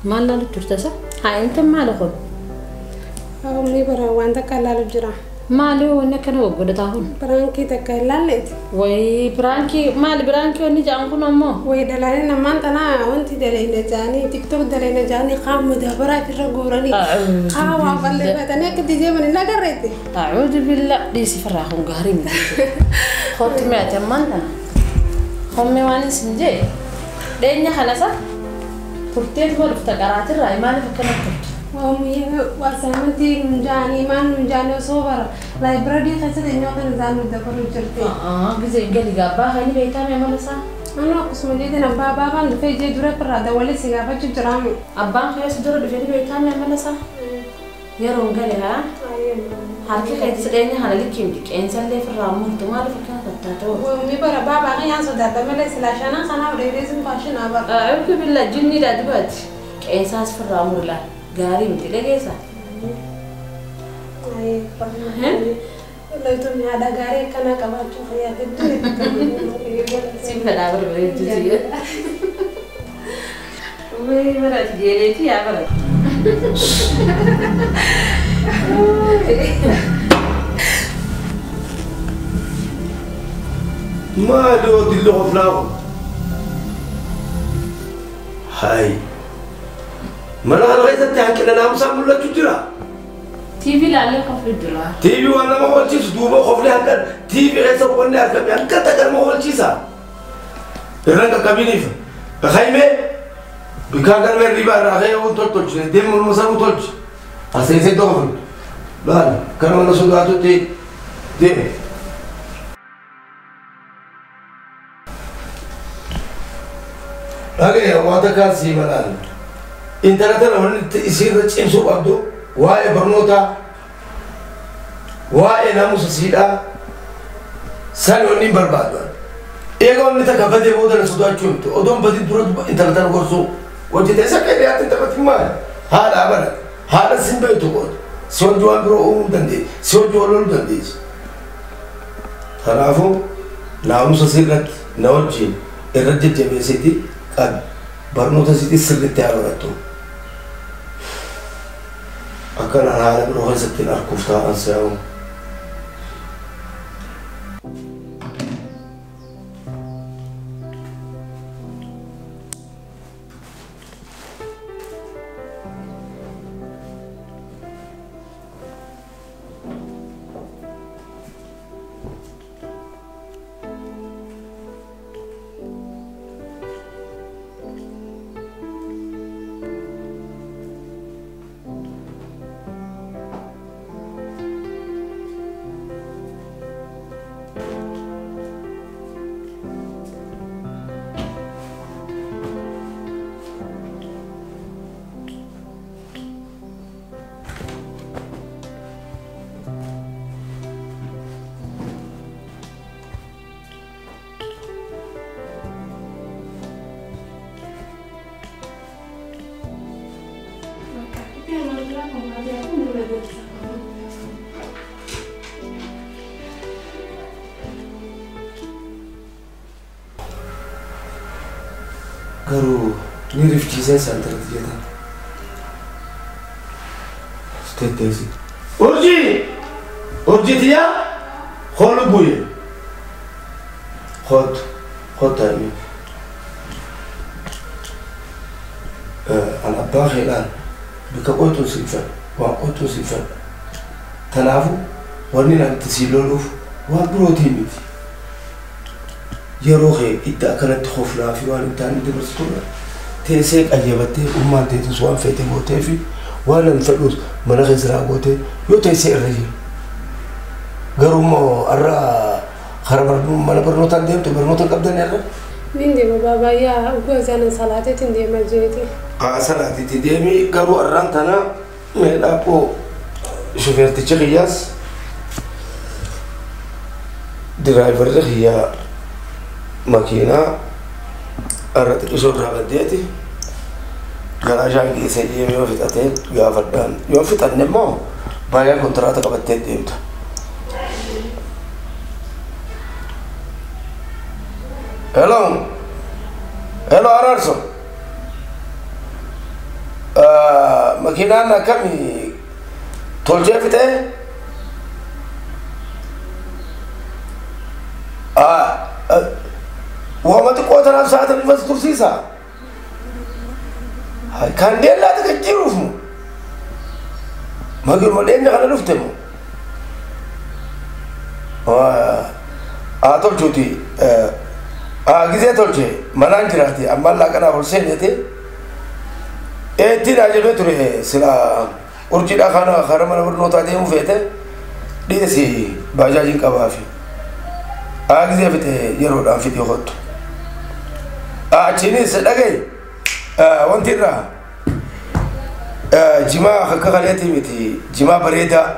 ما لا لترتسا هاي أنت ما له خب أمي برا وأنت كلا لجرا ما له وإنك أنا وقول تاهون برانكي تكلا لت وي برانكي ما برانكي وني جانكون أمه ويدلالي نمان تنا وأنت دليل جاني تيك توك دليل جاني قام مدبرة ترجورني قام بالله فتني كدي من لا قريتي أعوذ بالله دي سفراهم قهرين خدت ما تمنا خمي واني سنجي ديني خلاص فرتيت ما افتكرت الرأي ما نفكر أمي وسامتي نجاني ما نجاني صوبر لايبراري خسر إنه كان زانو دبرو جرتي بزين قالي قابا هني بيتام يا ملسا أنا قسم جدنا بابا في جد دورة برادة ولا سيجابة جرامي أبان خيس دورة في بيتام يا ملسا يرون قالي ها هاركي خيت سديني هلا لكيم ديك إنسان لي في الرامون تماري فكان تتاتو ومي برا بابا غير ينسو دادا ملا سلاشانا خنا وريزم فاشن أبا أعوذ بالله جني لا دبات إنسان في الرامون لا قاري متى لقيسا أي لو تمي هذا قاري كنا كمان شوف يا كده سيب هذا برا برا تجي وي برا تجي يا برا ما له دلوا فلاو هاي ما أنا رأيت تحكي لنا مسامو لا تجرا تيفي لا عليه خف الدولار تيفي وانا ما قلت شيء دوبا خف لي هكذا تيفي غير قلنا أركب يعني كذا ما قلت شيء صار الرنك كابيني خايمة بكاغر من ريبا راغي وتولج دم المسامو تولج أسيسي دوغل لا كانوا نسوداتو تي دم أوكي وهذا كان سيمالان إنت لا ترى من يصير تشيمسو عبدو واي برنوتا واي ناموس سيدا سالوني بربادو إيجون نتكفى دي بودر سودات شومتو أدوم بدي دورت إنت لا ترى كورسو وجد إيسا كذا أنت بتسمع هذا أبدا هذا سيمبل تقول سوون جوان برو دندي سوون جوالول دندي هنافو ناموس سيرت نوجي الرجل جميع سيدي قد برنوتا سيدي سرت تعبرتو أكن أنا على بروح زكين أركوفتا أنساو Garu ni rifchise santar diyata. Stetesi. Orji diya kholu buye. Khod tani. Ana bahi lan bika qoto sifan wa qoto sifan. Tanafu wani lan tisiloluf wa protein. يروحي إذا أكلت خوفنا في وان تاني درستونا تيسيك أجابتي أمان تيتسوان فيتي موتيفي وانا نفلوس مناخي سراغوتي يو تيسيك رجي قرومو أرى خربر من برنوتان ديم تبرنوتان قبضان يرى نندي بابا يا وجوزنا صلاتي تندي مجيتي صلاتي تديمي قرو أرانتنا من أبو شوفير تشغياس درايفر هي ماكينة أردت أشوف رابديتي قراجان كي سيدي يوم فتاتين قافدان يوم فتان نمو بايا كونتراتا قبتين ديمتا هلو أرارسو ماكينة كم تولجي فتة وما تقوى تنام ساعة بس ترسيسا هاي كان دي لا تكجيروف ما قل مدين خلنا نفتمو تولجوتي جزء تولجي منان جراتي أما لا كنا فرسين يتي تين عجبه تري سلا أرجع خانا خرمنا برنوتا ديمو فيته دي سي باجاجين كبافي جزء فيته يرود أم فيديو خط أشيني سدقي وانتيرا جماعة خكاليتي متي جماعة بريدة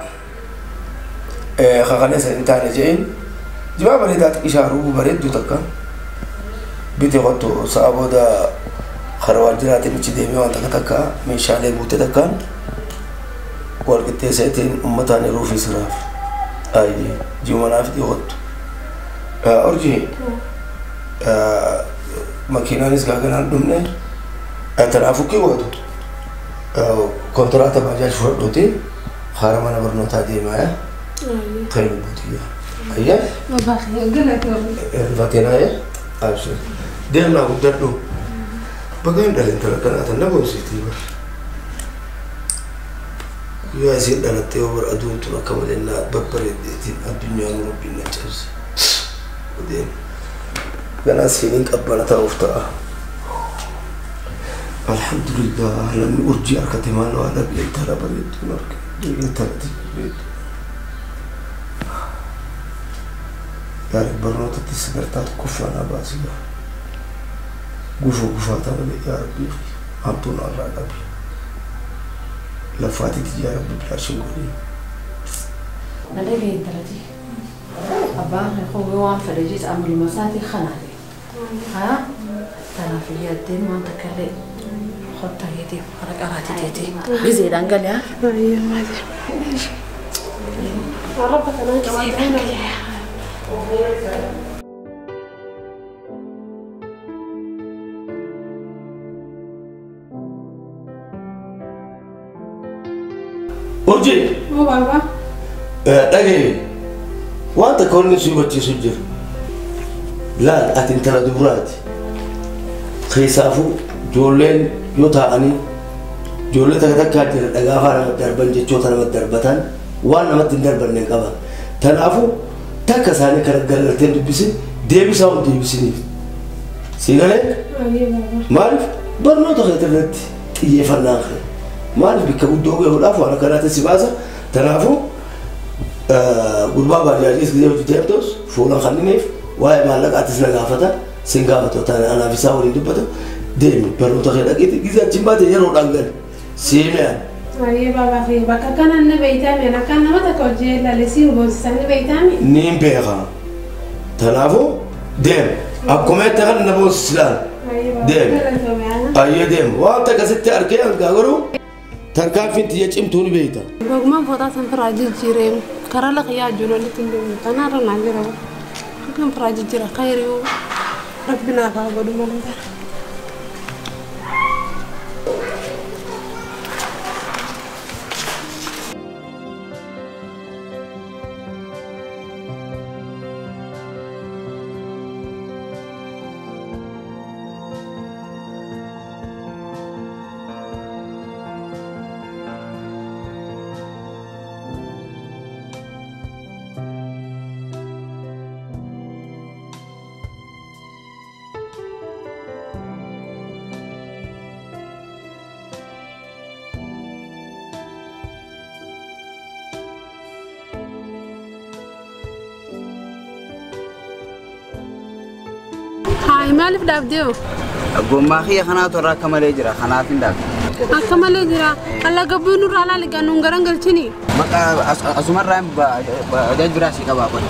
خكالية سنتان جين جماعة بريدة إشارو بريد دوتكا بيتي خطو سابو دا خروال جراتي مشي ديمي وان تكا من شالي بوتي تكان والكتي سيتين أمتاني روفي سراف أي جمعنا في دي خطو أرجي ماكينة نسكا كان دمني أترافو كي وادو كونتراتا باجاج فرد دوتي خارمانا برنوتا ديما خير بوتي أيه باخي قلت الفاتينا أيه أبشر ديمنا قدرتو بقين دلين تلقنا أتنبو سيتي بر يا سيد أنا تيوبر أدون تنا كمالنا ببرد ديتين الدنيا وربنا جالس ودين أنا سينك أبنا توفتا الحمد لله لم أرجع كتمان ولا بيت هذا بريد نرك بيت هذا بيت يا رب برنوت تسمرتات كفانا باسيا قفوا تامل يا ربي أنتون الله ربي لفاتي يا رب بلا شغولي ندري ترى أبان هو وان فرجيت أمر المساتي خنادي ها ترى في يدين ما تكلم خطة يدي حرك أراتي تيتي بزيد أنقل يا أيه ما أدري ربك أنا كمان أرجي هو بابا دقيقة وانت كوني سيبتي سجر لا أتنتنا دبرات خيسافو جولين يوتاعني جولين تكتكاتي دقافانا مدربان جيشوتانا مدربتان وانا متندربان نقابا تنافو تكساني كرقلتين دبسي ديبساو ديبسيني سيغالي أيه بابا معرف برنو تخيطلت يفرنا خير معرف بكبو دوغي هلافو على كرات السباسة تنافو قربا باجاجيس كده وجدتوس فولا خلينيف واي مالك اتسنا غافتا سينغافتو تانا انا في ساوري دبتو ديم برو تخيل اكيد جيزا تشمبات يرو دانغل سيميان أيه بابا في بكا كان أنا بيتامي أنا كان ما تكوجي لا لسير بوس أنا بيتامي نيم بيغا تنافو ديم اكومي تغن نبوس سلام ديم اي ديم وانت كست اركيان غاغرو تركان فين تيجم توني بيتا بقوم فوتا سنفراجي جيرين كرالك يا جلو لتندم أنا رنا جرا كم فراجي جرا خيريو ربنا فاقد مالك هاي مالف دابديو أقول ما خي خنا ترى كمال يجرا خنا تندك كمال يجرا الله قبل نور على لقى نونغران قلتني مكا أسمر رايم بجاج براسي كبابا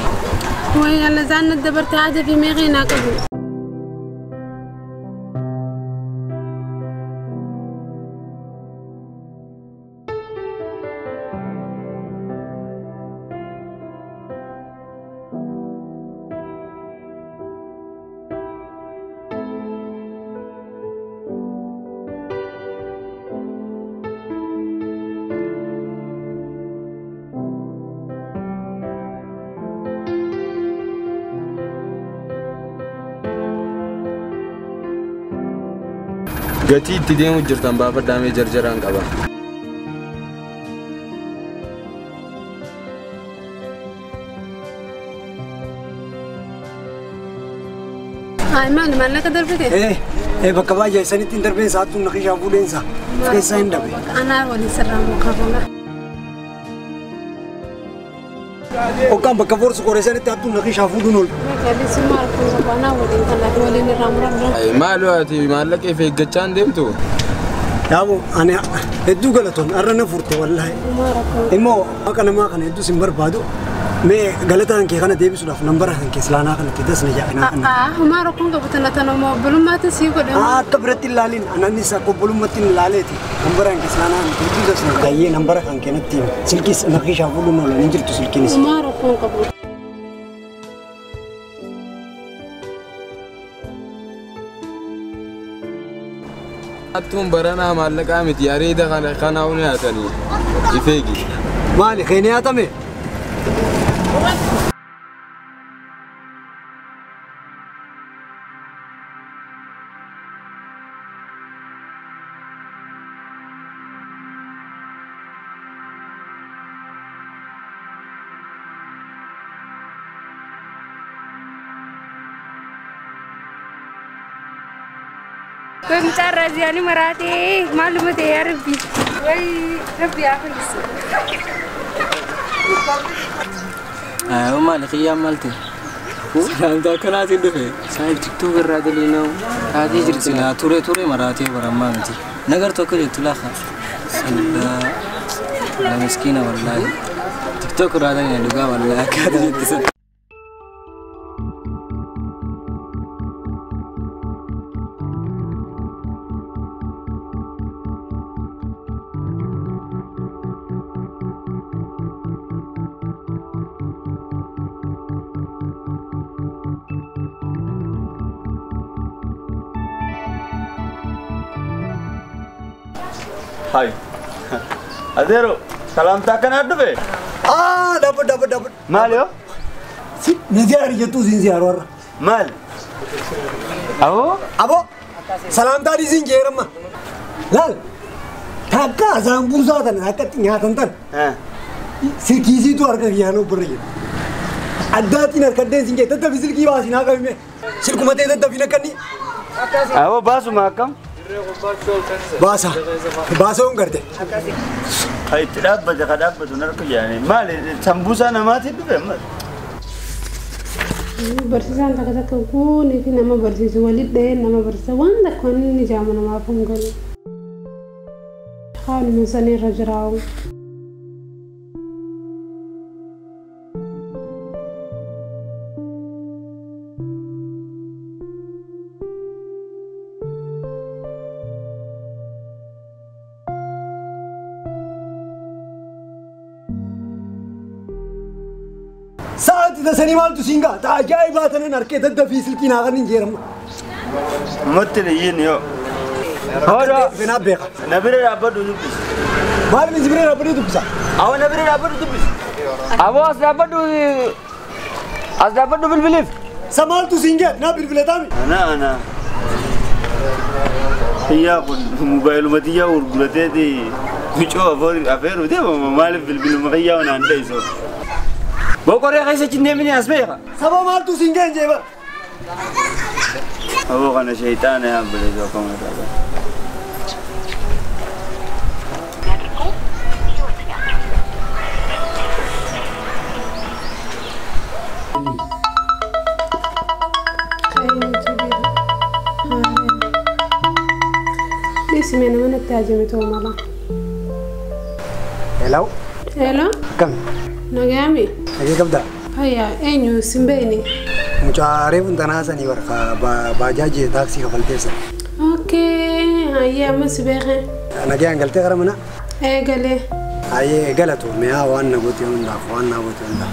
وين الله زان الدبرت هذا في ميغينا قبل Gatii itti deemu jirtan baafadhaamee jarjaraan qaba. Ay maali mallaqa darbite? Bakka baay'ee sanitti hin darbeen saattuun naqishaa fuudheensa keessaa hin dhabe. Anaa waliin sirraa mukaafama. Okkaan bakka boorsu qoreessanitti hattuun naqishaa fuudhuun oolu. Meeqaadhisi maal kun anaa waliin kan waliin irraa muramra. Maal waati maallaqa eef eeggachaa hin deemtu? Yaaboo ani hedduu galatoon har'a na furte wallaahi. Immoo akka namaa kana hedduus hin barbaadu. Mee galataan kee kana deebisuudhaaf nambara kan kee silaanaa kanatti dasna jaa'inaa kana. Humaa rakkoon qabatana tanuma obbolummaatti sii godhamu. Akka biratti hin laalin anannis akka obbolummaatti hin laaleeti. Nambaraan kee silaanaa kanatti hedduu dasna gayyee nambara kan kee natti silkis naqishaa fuudhuun oolan hin jirtu silkinis. Humaa rakkoon qabu. Hattuun baranaa maallaqaa miti areeda kanaa uni haatanii ifeegi. Maali kee ni haatame? كنت رجعني مراتي معلومة يا ربي وي ربي عافيك مالك يا مالتي سلامتا كنات دفه صاحب تيك توك الرادلينو هذه جرسنا توري توري مراتي برمانتي نغر توكل تلاخا سلا مسكينه والله تيك توك الرادلينو لغا والله كاد جدس هاي أديرو سلام تاكن أدبه دبر ماليو نزيار يجتو زينزيار ورا مال سلام تاري زينجير ما لال تاكا زامبوزا تن هكا تنياتن تن سيركيزي تو أركا يانو بريء أداتي نركدين زينجي تدبي سيركي باسي ناقا مي سيركو متى تدبي نكني باسو ما كم باسون करते هاي تلعب بجكاداب بدونك يعني مال سامبوسا نماتي بفهم برسيسان تكتك كوني في نما برسيس ولد ده نما برسيس وان ده كون نجامنا ما فهمكم خان مسني رجراو ساعات إذا سنيمال تسينغا تاجاي باتنا نركي تدا في سلكي ناقن نجيرم متلين يو هذا بنا بيخا نبرة رابط دوبس مال من زبرة رابط دوبسا أو نبرة رابط دوبس أبو أصدابط دو بالبليف سمال تسينغا نا بالبلي تامي أنا هي أقول موبايل مديا ورقلتي دي مشوا أفير ودي مال بالبلي مغيا ونعندي سو بوكوري خيسة جنيه مني أسمعها. سبا مال تسينغا جيبا. أبو كان شيطان يا بلي جو كم هذا. اسمي أنا من التاجمة تومالا. هلو. هلو. كم. نجامي. أجي كم ده؟ هيا أينو سمبيني. مشاريف تناسني ورقة باجاج تاكسي خفلتيسا. أوكي هيا مسبيخة. أنا جاي أنقلت غرمنا. إيه قالي. هيا قالتو ميا وانا قوتي وندا وانا قوتي وندا.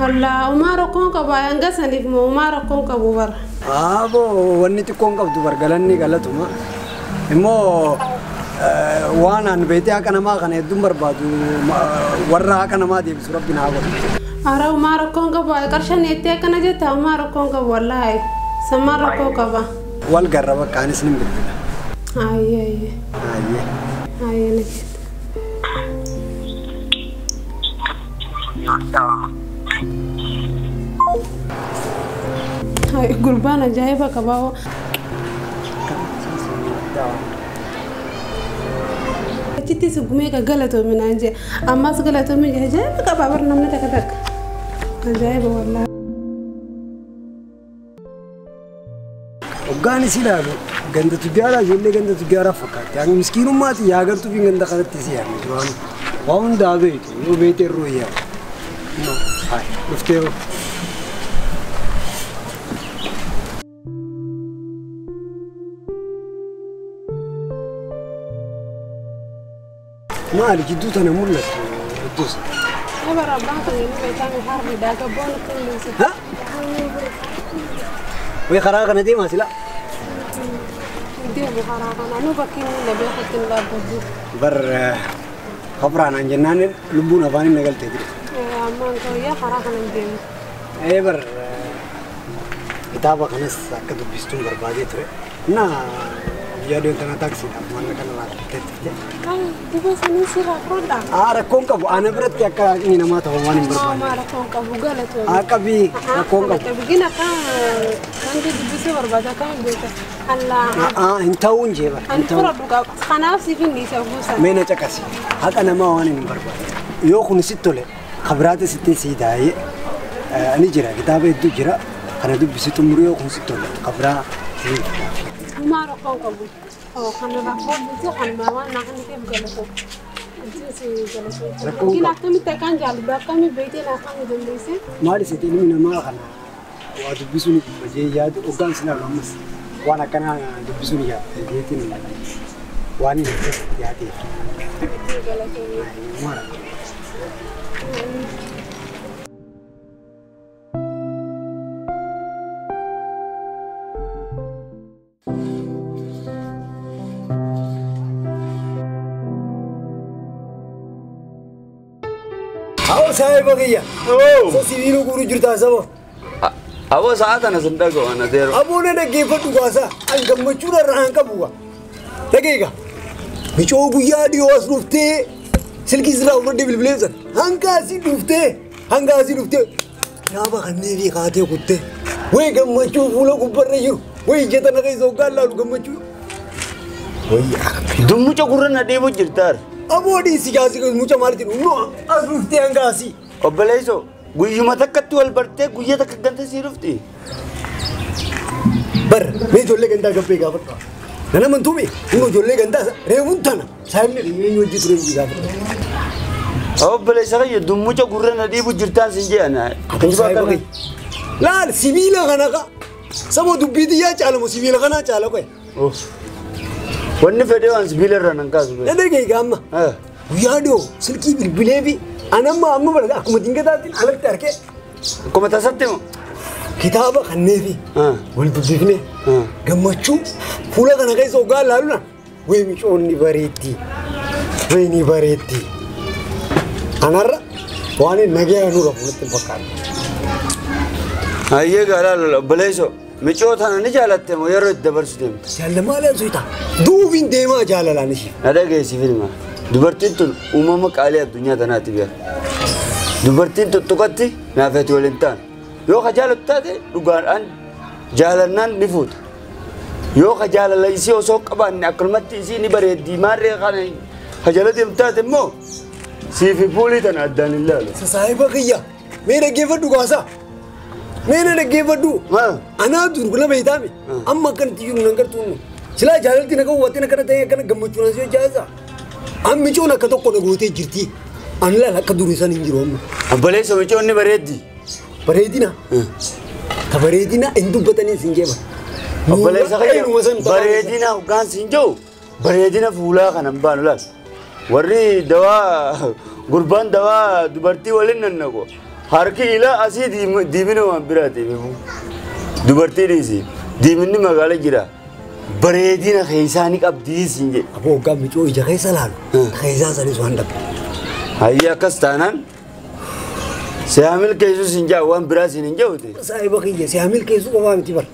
الله وما ركون كبا ينقصني في وما ركون كبوبر. أبو وني تكون كبوبر قالني قالتو ما. إمو وانا نبيتي أكنا ما كان يدوم بربادو ورا أكنا ما دي بسرعة بناقول. أراو ما ركون كبا كرشان يتي أكنا جت ما ركون كبا والله سما ركون كبا. والقربة كان اسمه بالبلا. هاي نجد هاي قربانة جايبة كباوة تيتي سقميك غلطوا من عندي أما سقلتوا من جايبة كباوة نمنا تكتك جايبة والله وقاني سيلالو ganda tujara jolle ganda tujara fakat yani miskinu mati ya agar tu bi ganda khalat siya juan waun da be yo bete roya no hai ufteo مالك جدوت انا مولك دوس انا ربعت اللي بيتعمل حرب ده كبون كل ها وي خراغنا دي ما سلا دي بخراغنا انا بكين اللي بياخد الله بدو بر خبران عن جنان لبونا فاني نقل تدري اما انت يا خراغنا دي اي بر كتابه خنس كتب بيستون بربادي ترى نا jadi tengah taksi mana kan lah kan tiba sini sih rakoda ada kongka bu ana berat ya kalau ini nama tahu mana berapa ada kongka bugala tuh akabi kongka begini kan nanti bisa berbeda kan gitu Allah entah unje ba entah buka karena sih ini saya busa mana cakasi hak ana ma wani berapa yo kun sitole khabrate sitte sidai ani jira kitabe itu jira karena itu bisa tumuri yo kun sitole khabra ما رقم قبول أو خلنا نقول بس خلنا ما نحن كيف جلسوا جلسوا كنا كم تكان جالب كم بيتي نحن جلسين ما لي ستين من ما خلنا وادو بيسوني بجي ياد وكان سنا رمس وانا كان بيسوني ياد بيتي نلا واني يادي ما أو سايب بقية أو سيفيلو كورو جرتا سبب أبو ساعات أنا سندقو أنا ديرو أبونا نجيب فتوى أنك مشورة رهان كبوة دقيقة مشوا بيا دي واسلوفتي سلكي زرا ودي بالبليزر هنكاسي دوفتي هنكاسي دوفتي يا بخني في خاتي كنت وين كم مشوا فلو كبر يجو وين جت أنا كيسو قال لا كم مشوا وين دم مشوا كورنا دي بجرتار أبو دي سياسي كم مشوا مالتي نو أسلوفتي هنكاسي أبليسو guyyuma mata katti wal bartee guyyaa takka ganta sii dhufti. Bar mee ijoollee gandaa gabbee gaafadha. Nana mantuumi inni ijoollee gandaa reefuun tana saayimni dhiyeenya hojii ture hojii gaafadha. Obboleessa kayya dummucha gurra na dhiibu jirtaan sin jedhana. Laal sibiila kana ka saba dubbiitii yaa caalamu sibiila kanaa caala qoe. Wanni fedhee waan sibiila irraa nan kaasu. Dhadhagee gaamma. Guyyaa dhiyoo silkii bilbilee fi أنا ما أمم بلد أكو مدينة داتين على التركة كم تساتيمو كتابة خنيفي ولد بيفني جمّتشو فولا كنا كيس أوغال لالونا ويمشوني بريتي ويني بريتي أنا را واني نجيا نورا فولت البكار هاي قالوا بليسو مشوا ثانا نجالته مو يرد دبرسدم جال ما لا زويتا دوبين ديما جال لا نشي هذا كيس فيلم dubartiin tun uumama qaalii addunyaa tanaati beeku. Dubartiin tuttuqatti naafeetii waliin ta'an. Yoo ka jaalatu taate dhugaadhaan jaalannaan ni fuuta. Yoo ka jaalala isii osoo qabaanne akkanumatti isii ni bareeddii maarree kana ka jala deemtu taate immoo siifi fuulii tana addaan hin laalu. Sasaayiba kiyya mee dhaggeeffadhu gaasaa. Mee na dhaggeeffadhu. Anaa durgula beeytaame amma akkanatti jiru nan gartuunu. Silaa jaalalti na qabu watti na kana ta'e akkana gammachuun asii hojjaasaa. Ammi coon akka tokko nagootee jirti. Ani laala akka durii san hin jiru amma. Obboleessa micoon ni bareeddi. Bareedina. Ka bareedina hin dubbatanii sin jeeba. Obboleessa kayya bareedina hoggaan sin jiru bareedina fuulaa kanan baanu laal. Warri dawaa gurbaan dawaa dubartii waliin nannaqo. Harki ilaa asii diimina waan biraati. Dubartii dhiisi. Diiminni magaala jira. bareedina keessanii qabdii siin jedhe. Aboo hoggaa micoo ija keessa laalu. Keessaa sanis waan dhabe. Hayyi akkas taanaan siyaamil keessu siin jaa waan biraa siin hin jawute. Saayiba kiyya siyaamil keessu qofaa miti bara.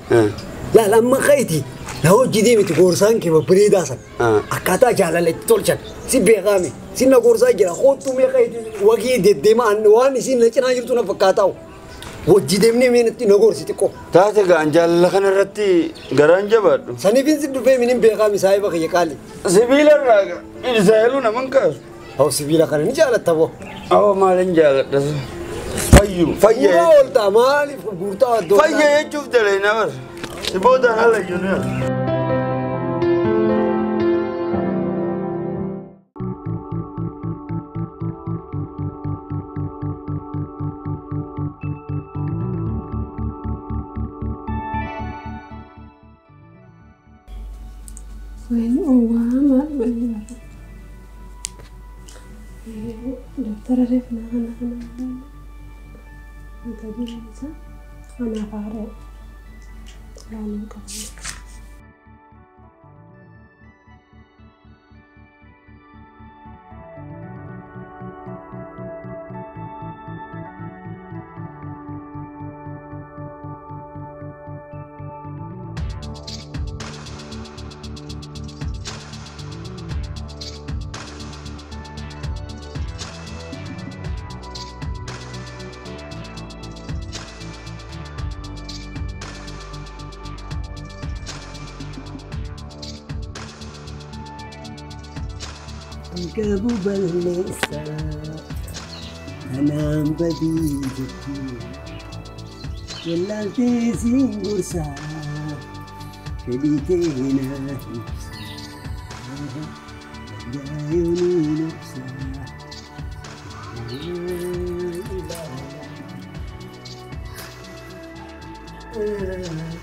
Laala amma kayti Nao jidee miti gorsaan kee bareedaa san. Akkaataa jaalala itti tolchan si beekame si na gorsaa jira hootu meeqa wagii deddeemaa waan isin na cinaa jirtu na fakkaataa'u. Wajji deemnee meenatti na gorsi xiqqoo. Taate gaan jaalala kanarratti garaan jabaadhu. Saniifin si dhufee minin beekame saayiba kiyya qaali. Sibiila irraa Israa'eluu naman kaasu. Hoo sibiila kana ni jaalatta boo. Awwa maalin jaaladha. Fayya. Suuraa ooltaa maaliif gurgurtaa addoo. Fayya jechuuf dalee na bar. Si boodaan haala iyyuu. Dokter Arif Gabu balesa anam badijku yellante singursa keditena dayuni nafsa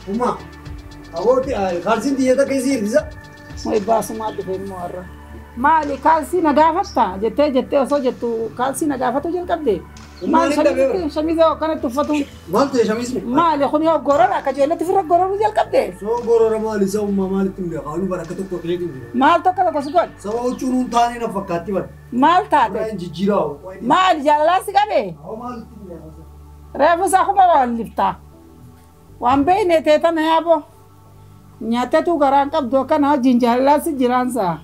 Uma awoti kharsin diyata kaisi irza Mai basuma de morra Mali kalsi nagafata jette oso jettu kalsi nagafatu jel qabde mal shamiza kana tufatu mal te shamiz mali khuni gorora ka jelle tifra gorora jel qabde so gorora mali so ma mali timbe qalu barakatu ko kledi mal to kala kosugol so uchurun tani na fakati ban mal taade jijiraw mal jalala sigabe mal timbe refu sa khuma walifta wambe ne teta na yabo nyata tu garan qabdo kana jinjalla si jiransa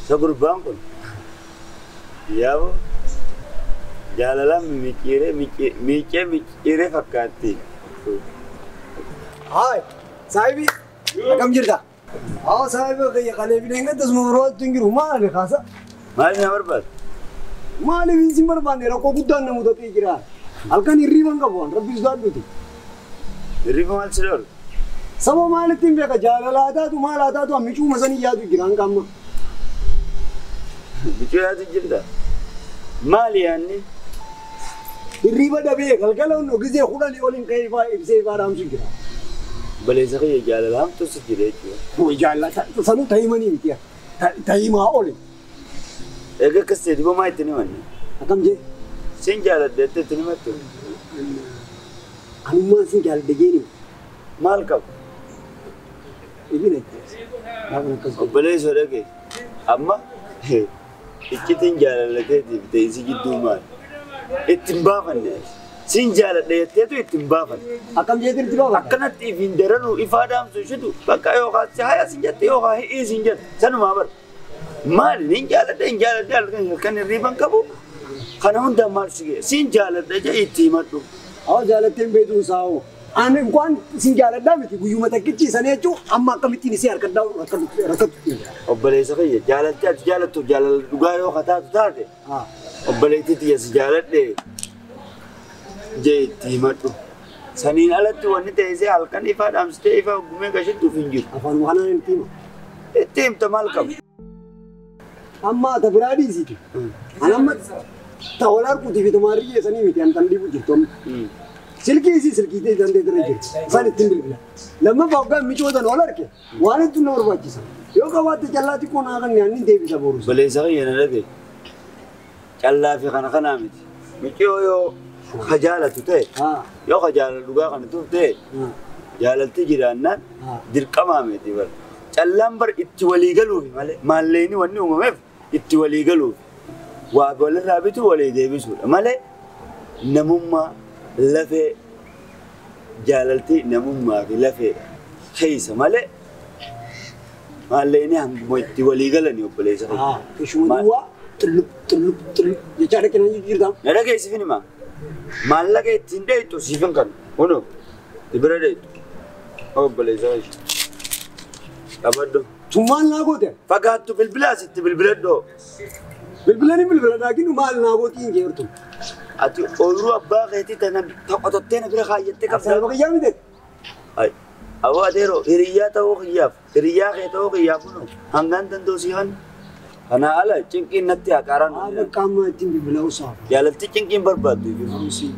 Sagur bangkun. Yao jaalala mikire fakkaatti. Hai, saahibi akkam jirta? Haa saahibi kiyya qalee bineenga tasuma rooti hingiru maali kaasa? Maali na barbaad? Maali binsi barbaanne rakkoo guddaan na mudatee jira. Halkan hirriban qabu rabbi sodaadhuuti. Hirriba maal si loolu? Saba maalitti hin beeka jaalala taatu maal taatu micuuma sanii yaadu jira hanga amma. Biqilaa jirta. Maali yaanni? Hirriba dabee galgala hundi gisee kudhanii waliin ka'ee ibsee faadhaamsu jira. Baleessa kiyya jaalala hamtu si jira jechuudha. Jaalala sanuu taa'imanii miti taa'imaa oli. Egaa akkas ta'e dibamaa itti himanne. Akkam jee? Siin jaaladde itti himattu. Anummaan siin jaaladde jeeni. Maal qabu? Ibina obboleessoo dhagee amma iccitiin jaalallateetiif ta'isi jidduu maal? Ittiin baafanne. Siin jaaladhe jetteetu ittiin baafanne. Akkam jeetirti baafanne? Akkanatti ifiin daranuu ifaa daamsu ishitu bakka yookaan si haya siin jette yookaan hi'ii siin jette sanumaa bara. Maali niin jaaladhe halkan hirriban qabu kana hundaa maal si ga'e siin jaaladhe jee itti himadhu. Haa jaalatteen beektuun saa'oo. Ani waan siin jaaladhaa miti guyyuma takkichi sana jechuun amma akkamittiin isee harkaddaa rakkatu. Obboleessa kiyya jaalattee ati jaalattu jaalala dhugaa yoo kataatu taate obboleettii tiyya si jaaladhe jee itti himadhu. Saniin alatti wanni ta'e halkan ifaa dhaamsitee ifaa gumee gashittuuf hin jiru. Afaan waanaan itti hima. Itti himta maal qabu? Amma ata biraa dhiisiiti. Ani amma tawala harkuutii fi tumaarrii geessanii miti an tan dhiibu jirtu. Silkii dandee dira jirti. Isaan ittiin bilbila. Lammaffaa hoggaan micoota ol arge waan hedduu nama barbaachisa. Yoo qabaatte callaatti qonnaa kan nyaanni deebisa boruus. Baleessa kiyya na dhage callaa fi kana kanaa miti. Micoo yoo ka jaalatu ta'e yoo ka jaalala dhugaa kana tuuf ta'e jaalalti jiraannaan dirqamaa miti bara. Callaan bar itti walii galuufi malee maalleeni wanni uumameef itti walii galuufi. وأقول الرابط ولا يدبسه ماله نموما لفه جالتي نموما في لفه خيس ماله ماله ini هم tiwaligalan yo beleza Isu dua teluk jadi kena jujur dam. Nada kayak sih ini mah malah kayak tindak itu sih kan ono ibarat itu oh beleza apa dong Cuman lagu deh. fakat tu bilbilas itu bilbilat do Bilbilan lagi nu mal lagu tinggi itu. ati oru abba kayak itu tanah tak tena bila kayak itu Saya pakai jam itu. ay awa dero iriya tahu kiyaf iriya kayak tahu kiyaf no hanggan tentu sih kan karena ala cingkin nanti akaran Ada kamu tinggi belau sah. jalan cingkin berbatu Sih.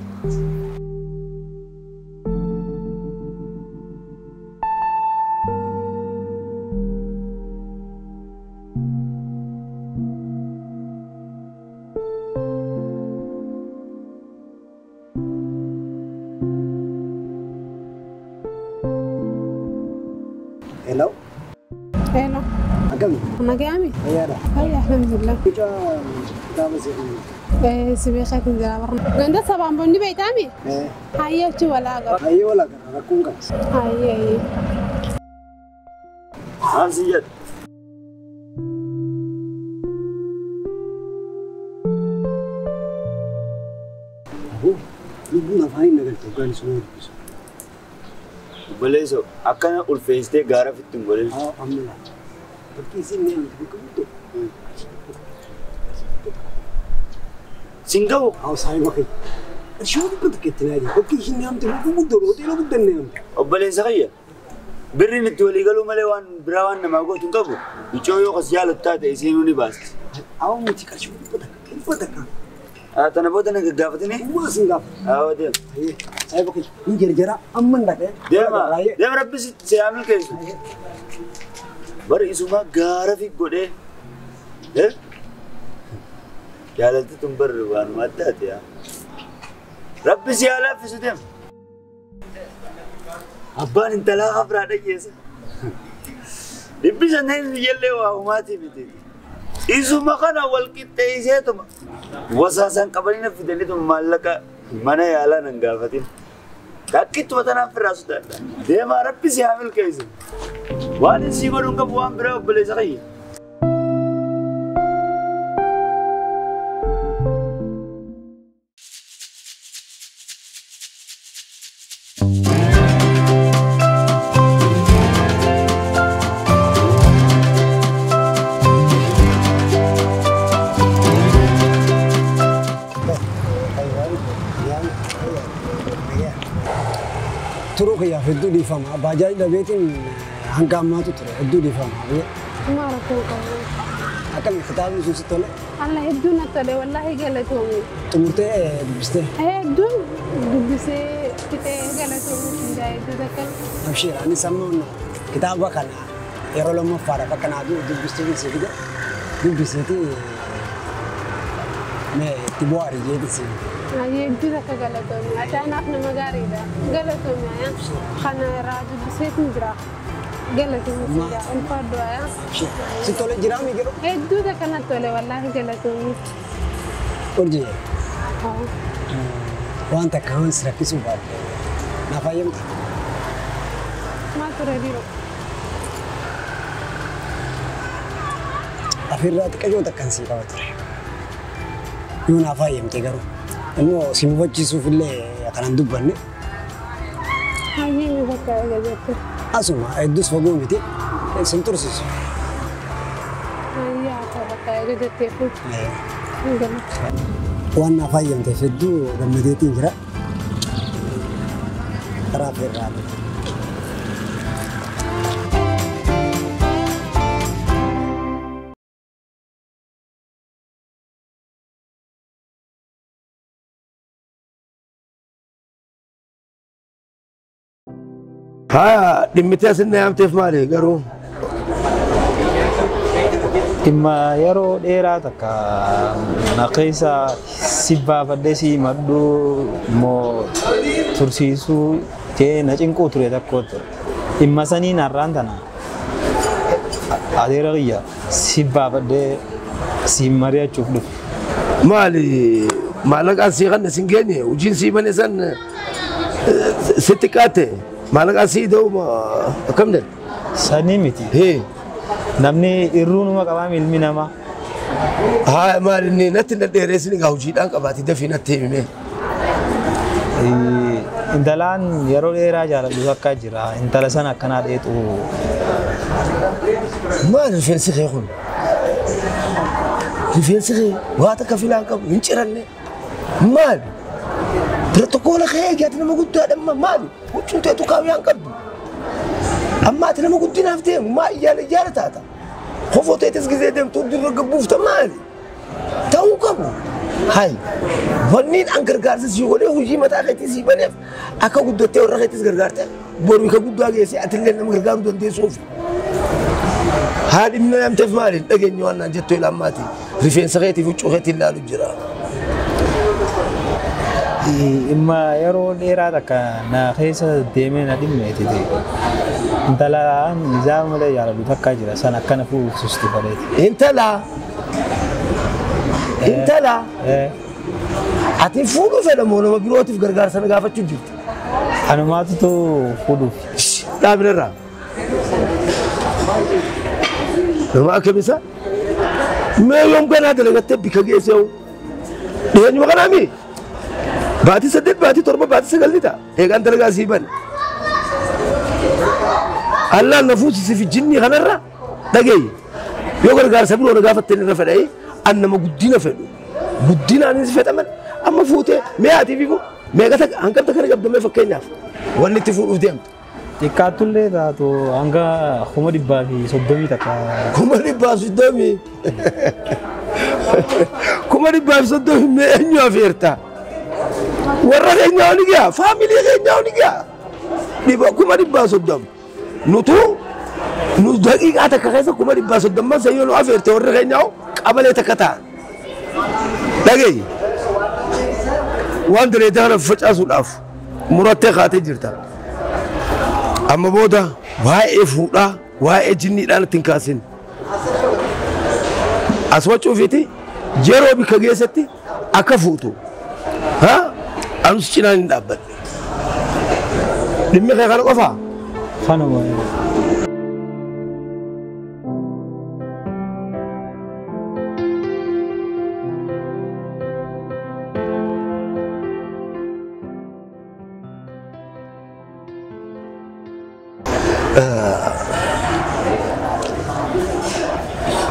Hello. Hello. Agam. أنا جامي. Ayada. هاي الحمد لله. Kita masih. سبيخة كنزلا برنا. عند سبعة بندي بيتامي. هاي شو ولا أقول. Ayo lah kan aku kan. هاي. Ansiyat Aku ibu ngapain dengan tu kan semua. belezo akana ulfeiste gara fitum boleh Alhamdulillah. Tapi sini ni bukan itu. singau Aku saya makai. Siapa tu kita ni? Okey sini am tu bukan itu. Hotel bukan ni am. obbalesa kaya birri nitti waligalu malewan birawan nama go tunkabu ichoyo qasyalu tate isinu ni bas Aku mesti kasih pada kan. tana boda na gagafatini Semua singgap. awade Saya pakai ini jara-jara aman dah kan. dem rabbi se amil kesu bar isuma gara fi gode yalalti tumbar wan matta ya rabbi se ala fi sudem abban intala afra da yesa ibisa nan yelle wa umati biti isuma kana wal kitte isetuma wasasan kabarina fi dalitum malaka mana yala nan gafatin kakit watana firasu da de ma rabbi se amil kesu wani sigorun ka buam bra bele sakai Turuk ya itu di fam. Bajai dah betin hangam tu turuk itu di fam. ما ركوك. Akan kita tahu susu tu le. الله يدونا ترى والله قالتهم. Tumurte biste. دون بس kita قالتهم جاي تذكر. Abshir ani samon kita bakal erolo mo fara bakal adu biste biste kita. Biste tu me tibuari jadi sih. هاي جودك قالتهم عشان احنا مقاريدا قالتهم يا خنا راجل بسيت مجرا قالتهم سيدا الفردوا يا Si tole jirami kiro. جودك انا تولي والله قالتهم Orji. Wanta kawan serapi subad. Nafayam. ما تردي Afirrat kajo takkan si kawat. Yun nafayam tegaro. Amo simubachisu fille kanan dubbanne. هاي مذكرة قالت Asuma edus fago miti. Sentur sis. هاي عطبك قالت تفوت قالت Wan nafayam te feddu gammadeetiin jira. Karaa firraa. ها دمتي سنة يوم تف مالي قرو Imma yeroo dheeraa takka naqeessa sibbaa faddeesii madduu immoo tursiisuu ta'ee na cinquu ture tokkotti. Imma saniin har'aan tana adeera kiyya sibbaa faddee siin mari'achuuf dhufe. مالي مالك أنسي غنى سنجاني وجنسي بني سن ستكاته مالك أنسي دو ما كم ده سنيمتي هي نمني إيرون ما كمان علمنا ما ها مالي نتنا درسني قاوجي أنك أبغى تدفين التيمي intalaan yeroo dheeraa jaaladhu akka jira intala sana akkanaa dheetu maal rifeensi kee kun rifeensi kee waa takka filaan qabu hin ciranne maal pirotokoola kee eegaati nama guddaadhamma maal huccuun teetu kaawiyaan qabdu amma ati nama guddinaaf deemu maa iyyaala taata kofoo teetis gizee deemtu durra gabbuufta maali ta'uu qabu هاي ونين أنكر كارس يقولي هو جي متى خيتي سيبانيف أكا قدوتي ورا خيتي سكركارته بوري كقدو أجي أتلين نم كركارو دندي سوف هذه من يوم تفمالي لكن يوانا جتوي لاماتي ريفين سخيتي فوتشو خيتي لا لجرا إما يرو ديرا تكا نا خيسا ديمين أديم ميتي انت لا نظام ولا يارو تكا جرا سانا كان فو سستي فريتي انت لا ati fuudhu fedhamoo nama birootiif gargaarsa na gaafachuu jirti. Anumaatu fuudhuuf. Dhaabinarraa. Nama akkamisa? Mee yoom ganaa dalagattee bika geessee dhiyeenyuma kanaa mii? Baatii 8 baatii 7 baatii 9 ni ta'a. Eegaan dalagaa sii bane. Allaan na fuusisiif jinnii kanarra dhageeyye. Yoo gargaarsa biroo na gaafattee irra fedhee an nama guddina fedhu. Guddina anis fedhaman amma fuutee mee ati fiigu mee gata hangam takka qabdamee fakkeenyaaf wanni itti fuudhuuf deemtu. Xiqqaatullee taatu hanga 130 takka. 130 130 mee eenyu afeerta warra keenyaa ni gaa faamilii keenyaa ni gaa dhiba 130 nutu nu daqiiqaa takka keessa 130 sayyoo nu afeerte warra keenyaa qabalee takka ta'a. Dhagee waan direedaa kana facaasuudhaaf murattee kaatee jirta. Amma booda waa'ee fuudhaa waa'ee jinniidhaan ittiin kaasin. As wacuufiiti yeroo bika geessatti akka fuutu. Anus cinaan hin dhaabbadhe. Dhimmi kee kana qofaa? Kanuma.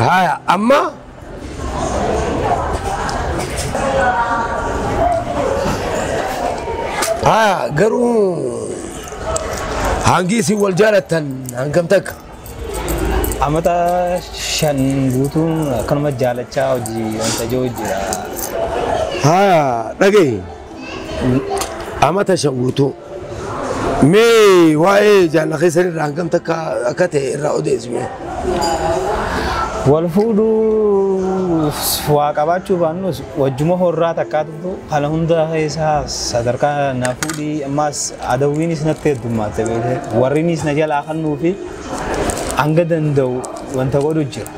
Haya, amma garuu hangi isin wal jaalatan hangam takka? Amata 5 guutuun akkanuma jaalachaa hojii wanta jiru jira. Haya, dhagee amata 5 guutuu mee waa'ee jaalala keessanirraa hangam takka akka ta'e irraa odeessime. Wal fuudhuu waa qabaachuu baannus wajjuma horraa takkaatu haala hunda keessaa sadarkaa na fuudhii ammas adawwiinis natti heddummaate beekee warriinis na jalaa kannuu fi hanga danda'u wanta godhu jira.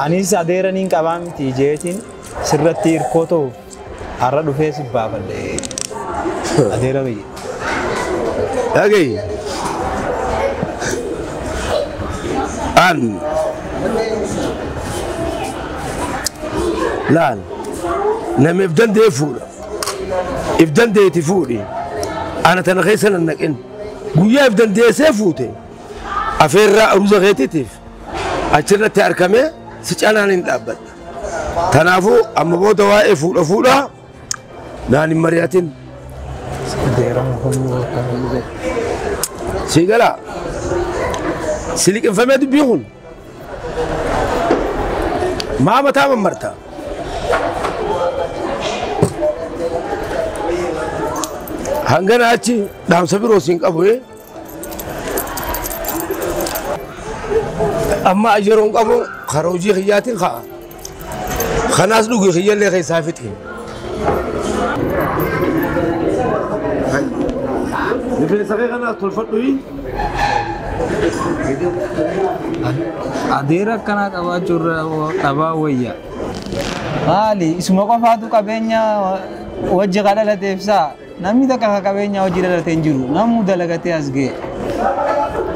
Anis adeeraniin qabaa miti jeetiin sirratti hirkoo ta'uuf har'a dhufee si baafadhe adeera biyya. Dhagee an laal nama if danda'e fuudha if danda'eeti fuudhi ana tana keessa nan naqin guyyaa if dandeessee fuute afeerraa aruuza keetiitiif achirratti argamee si canaan hin dhaabbadha. Kanaafuu amma booda waa'ee fuudhaa naan hin mari'atin. Si galaa si liqinfamee dubbii kun maa mataa mammarta. Hangana achi dhaamsa biroo siin qabu amma yeroon qabu karaa hojii kiyyaatiin ka'a. Kanaas dhuguu kiyyallee keessaa fixee. Rifeensa kee kanaas tolfadhu. Adeera akkanaa qabaachuu irraa dhabaa wayya. Maali isuma qofaatu qabeenya wajji kadhalate ibsaa namni takka qabeenya wajji dhalatee hin jiru namuu dalagatee as ga'e.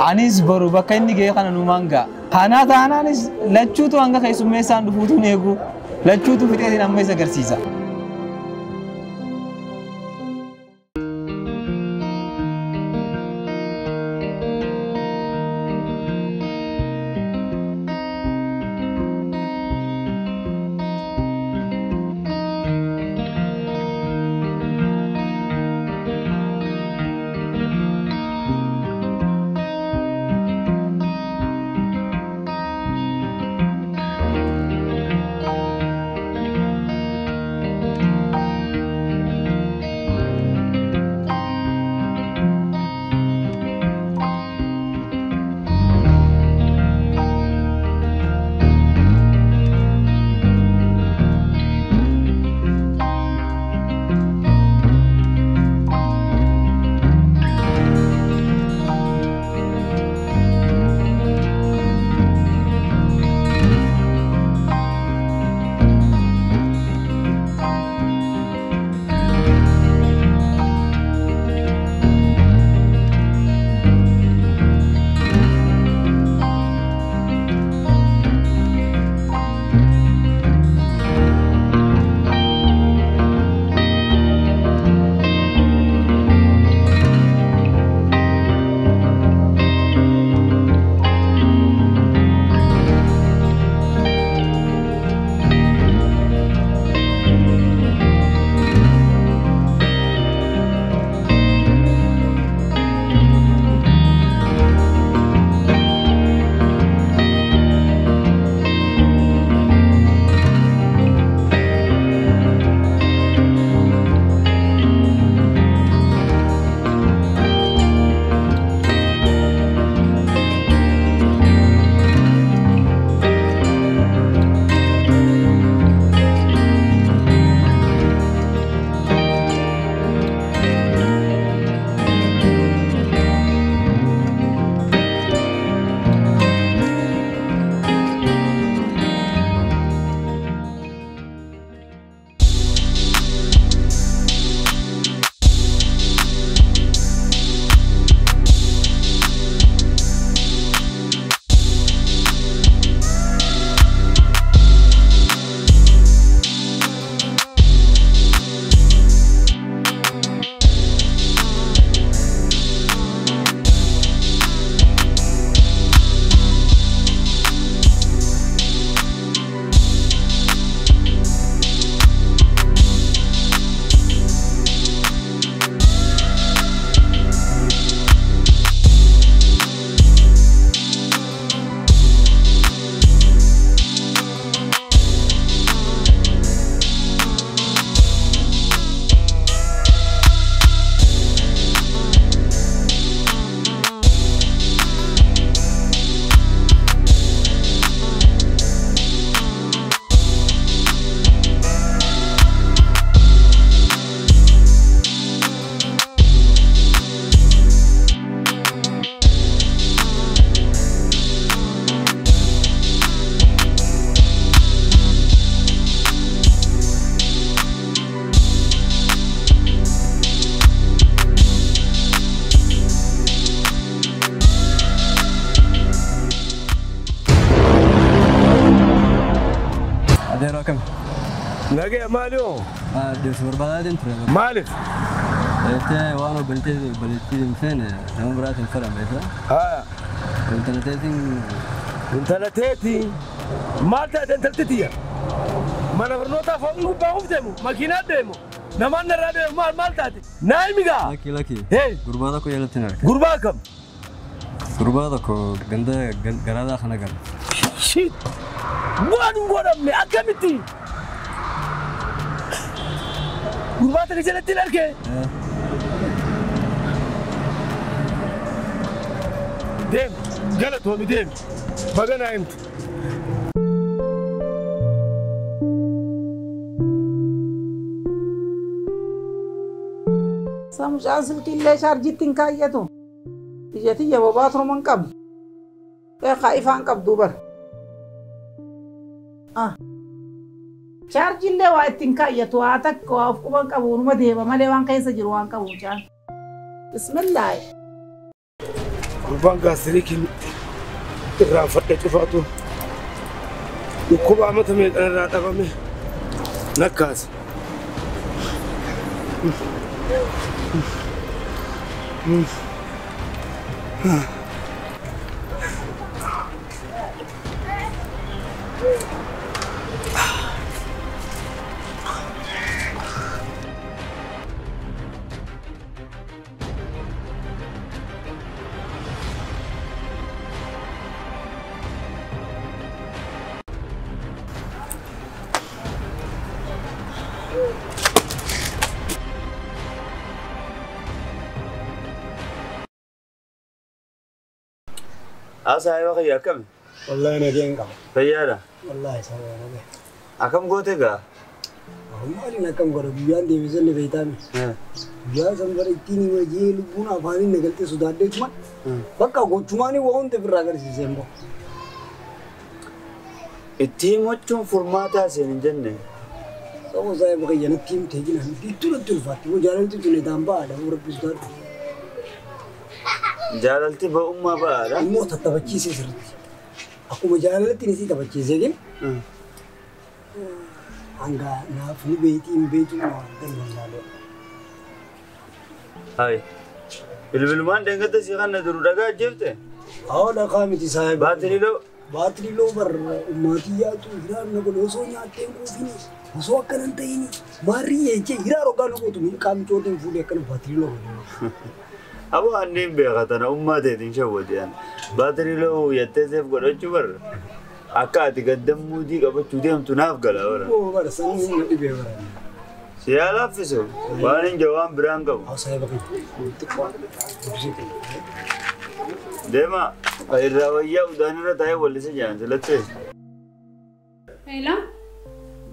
Anis boru bakka inni ga'e kana numaan ga'a. Kanaa taanaanis lachuutu hanga keessummeessaan dhufuutu eegu lachuutu fixeetiin amma isa agarsiisa. كم؟ نجي ماليو دير بربادات انت مالك انت وانا بلتي من فين؟ انا مرات الفرع بيتها ها انت لتيتي مالتا انت لتيتي ما نفرنوتا فوق باهم ديمو ماكينات ديمو نمان نرادو مالتاتي نايميغا لكي هي غربادكو يلتنا غرباكم غربادكو غندا غرادا خنغان شيت وان غورم اكمتي غرباتك جلتي لك ديم جلت هو ديم بغنا انت سامج أصل كل شارجتين كايتو تيجي يا بابا من قبل يا خايف عن قبل دوبر شارج اللي وقتين كايت واتك وافقوا كابون ما ديبا ما ديبان كيس جروان كابون شان بسم الله قربان قاسريك الرافة تفاتو وكوبا متى أنا راتبامي نكاس أصحى وقيا كم؟ والله أنا جين كم. فيارا. والله سوى أنا. أكم قوتك؟ هم أنا كم قرب بيان دي بيزن بيتامي. بيان سمبر إتني وجيه لبنا فاني نقلت سودان ديك ما. بكا قوت شماني وهم تفرّاقر سيسمبو. التيم وتشون فورماتا سينجنة. سو saya بقى ينا تيم تيجي نحن تيجي تلفات وجالن تيجي ندامبا ada urut bisdar. Jalalti ba'umma ba'ala. Mau tetap baca sih serti. Aku mau jalalti ni sih tetap baca sih kan. Angga na funi beti mau dan lalu. Hai. Bil-bilman dengar tu sih kan naduru daga jefte. Dah kami ti saya. Bateri lo ber mati ya tu hirar na kalau sonya tengku fini. Masuk akan nanti ini. Mari aja hirar orang lo tu kami coba funi akan bateri lo. أبو أنيم بيغتنا أمتي تنشوّدين باتري لو يتزف قد أشوفر أكاد قدم مودي قبل توديهم تناف قلا ورا. أوه برساني مودي بيغرا. سيالا فيسو وانين جوان برانكو. أو saya بقي. دema الرواية ودانيرة تاي ولا سجان سلطة. هلا.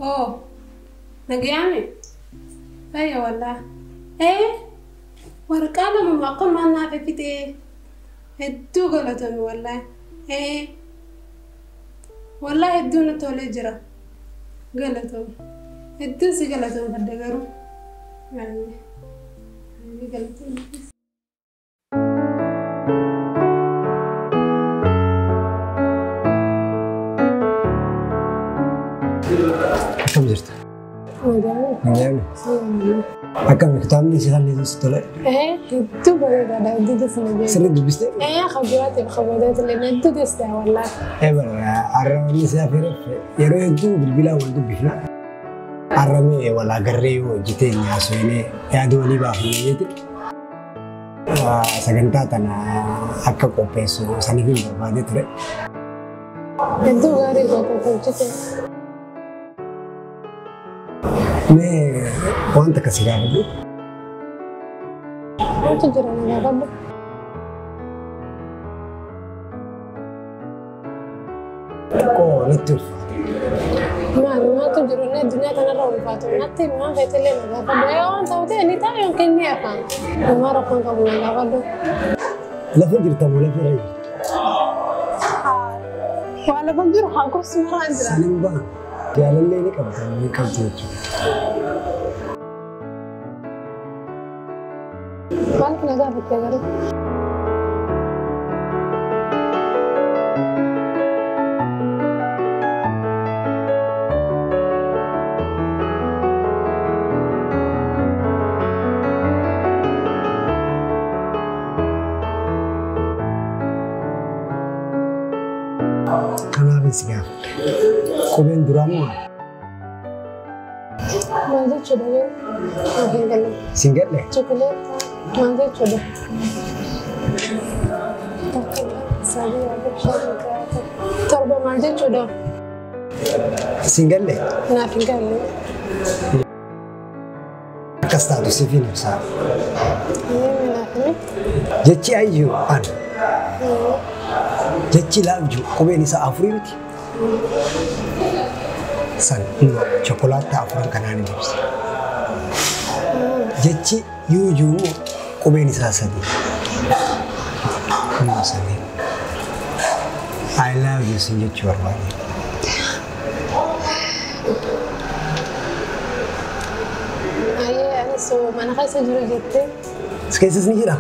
أوه. نجياني. أيه والله. ورقانا من واقع ما نافع فيتي هدو غلطون والله والله هدو نتولي جرا غلطون هدو سي غلطون بدغرو يعني غلطون كم جرت؟ نعم. أكمل كتاب لي سهل لي استطلع. هدو بدي هذا هدو دسنة. سنة دبستي؟ خبرات اللي ندو دسته والله. برا عرّمي سافر يروي هدو بالبلا ولدو بفنا. عرّمي ولا قريو جتين يا سويني يا دولي بافنيتي. سكنتا تنا أكا كوبيسو سنيفين بربادي ترى. هدو غاري كوبيسو جتين. मैं कौन तक सिखा रही हूँ? वो तो जरा नहीं आता बस। कौन है तू? ما تجرو إن الدنيا تنرى الفاتو نتي ما في تلين هذا فبيان سوتي أني تا يمكن نيفان ما ركون قبول هذا فدو لا فجر تمو لا فري ولا فجر حاكم سمرا أنزل سليم با جال الليل كبتان كبتان مالك نجابك يا غريب Siapa? Komen duramu? Manja coba ya, single le? Coklat, manja coba. Sabi ada siapa? Terba manja coba. Single le? Nah, single le. Kasta tu sifin sa. Ini mana ni? Jadi ayu an. Jadi laju, komen isa Afrika. San coklat Afrika kanan ni. Jadi yuju komen isa sadi. Kuma sadi. I love you sinja chuarwani. osoo mana keessa jiru jettee. Keessas ni jira.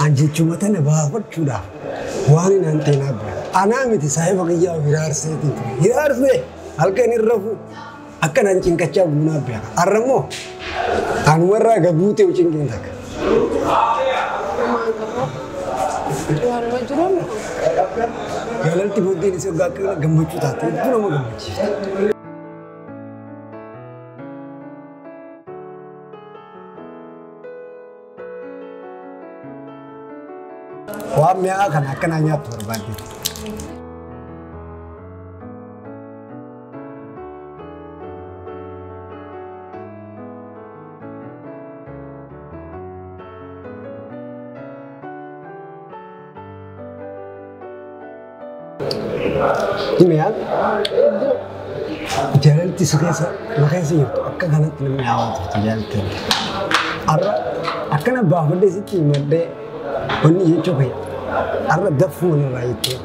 Anji cuma tane bahavat sudah. Wani nanti nabi. Anak miti saya pakai jauh hirarse itu. Hirarse. Alkan irrafu. Akan anjing kaca guna biar. Aramo. Anwarra gabute ucing kita. Luar majrun. Jalan tiba tiba segak gembut tadi. Itu nama gembut. Wamnya akan hanya berbagi. Ini ya, jalan di sekesa, makanya sih akan kanat namanya awal tuh jalan itu. Akan apa benda sih mende, ini coba ya. Arra dafu na itu.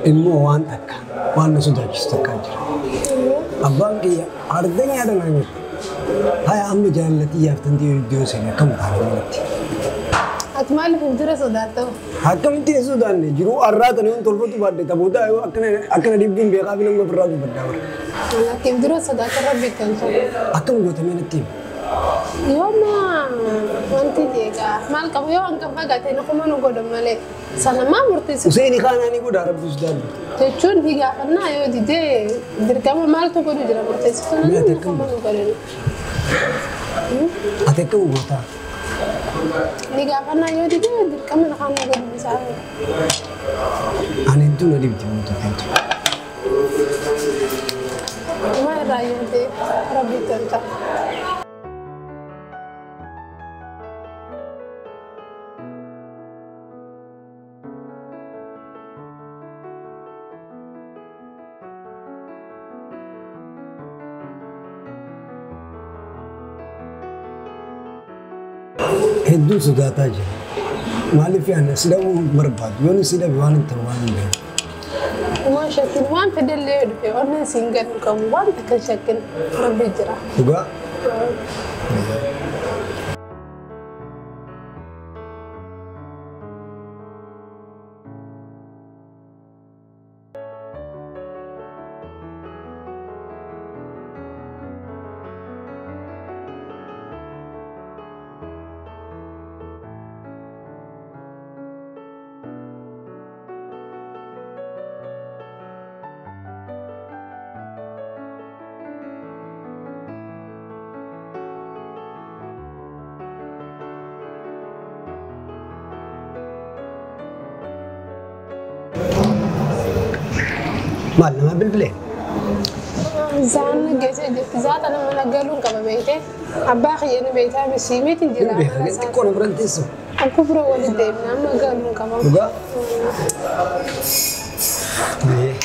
Ilmu wan takkan, wan sudah kisahkan. Abang kia, artinya ada nanya. Hai ambil jalan latihan tentu itu sini kamu tahu nanti. Atmal hujur sudah tu. Hakam itu sudah ni. Juru arra tu ni untuk tu buat data muda. Akan dibin beka bilang berapa berdawar. Anak hujur sudah terlebih kan. Akan buat mana tim? Yoma, nanti dia. Mal kamu yang angkat bagat ini kamu nunggu domale. Sana mah murti sih. Usai ni kan ani ku darab sudah. Tecun higa karena yo dide. Dir kamu mal tu kudu jalan murti sih. Sana kamu nunggu dulu. Ate kamu buat. Higa karena yo dide. Dir kamu nak nunggu dulu misalnya. Ani itu nadi bitu itu kan. Mana raya deh, Rabi tentang. Hedu sudah taja. Malifian sudah berbat. Yoni sudah biwan terwan be. Uma syakil wan pedal le de orna singan kamu wan tak syakil Rabi jera. Juga. Mana mah beli? Zan gece zat ana mana galun kama beite abakh yani beita misimit jira Beli, kau nak berhenti so. aku bro wali de nama galun kama Juga. Ni.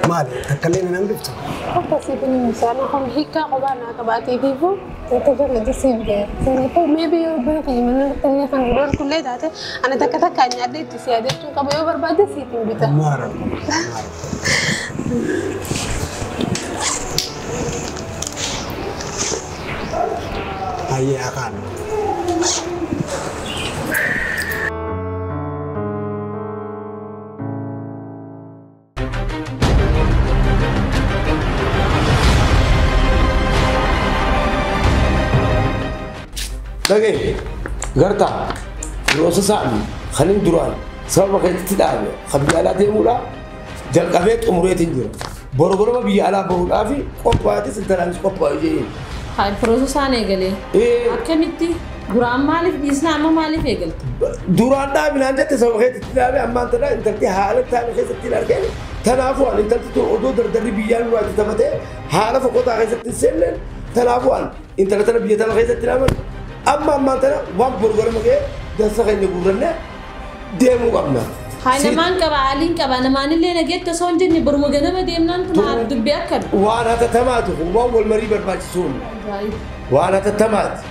Mali, takalina nam bifto. apa sih ini misalnya kalau hika kobana kabati vivo itu kan ada sih saya itu maybe yo bagi mana tanya kan udah kuliah dah ana tak kanya ada itu sih ada tuh kamu yo berbeda sih tim kita Marah. Ayah akan. Lagi, garta, proses sami, khalin duran, sebab makan tidak ada, khabiyala dia mula, jalan kafet umurnya tinggi, boro-boro biyala baru afi, kopa itu sentaran kopa aja. Hai proses aneh gale. Akan itu duraan maaliif dhiisna amma maaliif eegalte? Duraan dhaabinaan jette sababa keetti dhaabe ammaan tana intalti haala taa'e keessatti hin argine. Kanaafuu waan intalti tun odoo dardarri biyyaan nurraa taphatee haala foqotaa keessatti hin seenneen kanaafuu waan intala tana biyya tana keessatti dhaaban amma ammaan tana waan borgorama ga'ee dansa keenya guurrannee deemuu qabna. Hai namaan qaba aliin qaba namaanillee nageetti osoo hin jenne boruma ganama deemnaan tun dubbii akkami. Waan hatattamaatu waan wal marii barbaachisuun waan hatattamaati.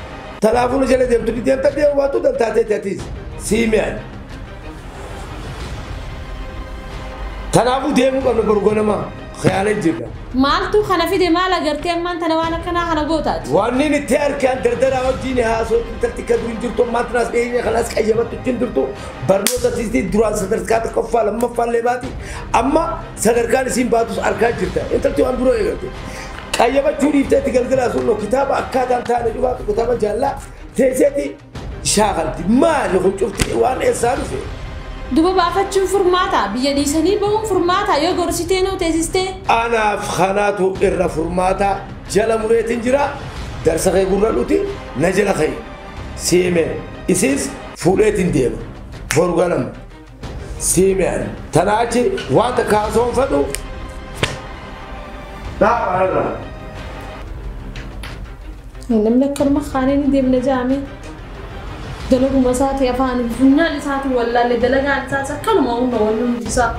Kanaafuu jala deemtu deemta deemu waatu dantaatee taatiis siimeen. Kanaafuu deemuu qabna borgonama khiyaana jirra. Maaltu kana fide maal agartee ammaan tana waan akkanaa kana gootaati. Waan inni itti harkaan dardaraa wajjin haasoo intalti ka durin jirtu maatinaas dhiyeenya kanaas qayyamattu ittiin jirtu barnoota tiistii duraan sadarkaa tokkoffaa lammaffaa illee baati amma sadarkaan isiin baatus argaa jirta intalti waan duroo eegarte. Qayyabachuu dhiifteetti galgalaa sun kitaaba akkaataan taa'anii dhufaatu kitaaba jaallaa teesseetti shaakalti maali kun cufti waan eessaa dhufe. Duba baafachuun furmaata biyya dhiisanii bahuun furmaata yoo gorsitee noo teessistee. Anaaf kanaatu irra furmaata jala mureetiin jira darsa kee gurra dhuti na jala kee siimee isiis fuudheetiin deema borganama siimeen tanaachi wanta kaasoon fadhu dhaabaa. Namni akkanuma kaaniin deemna jaame dalaguma isaati afaan funyaan isaati wallaalle dalagaan isaas akkanuma hunda wanni hundi isaa.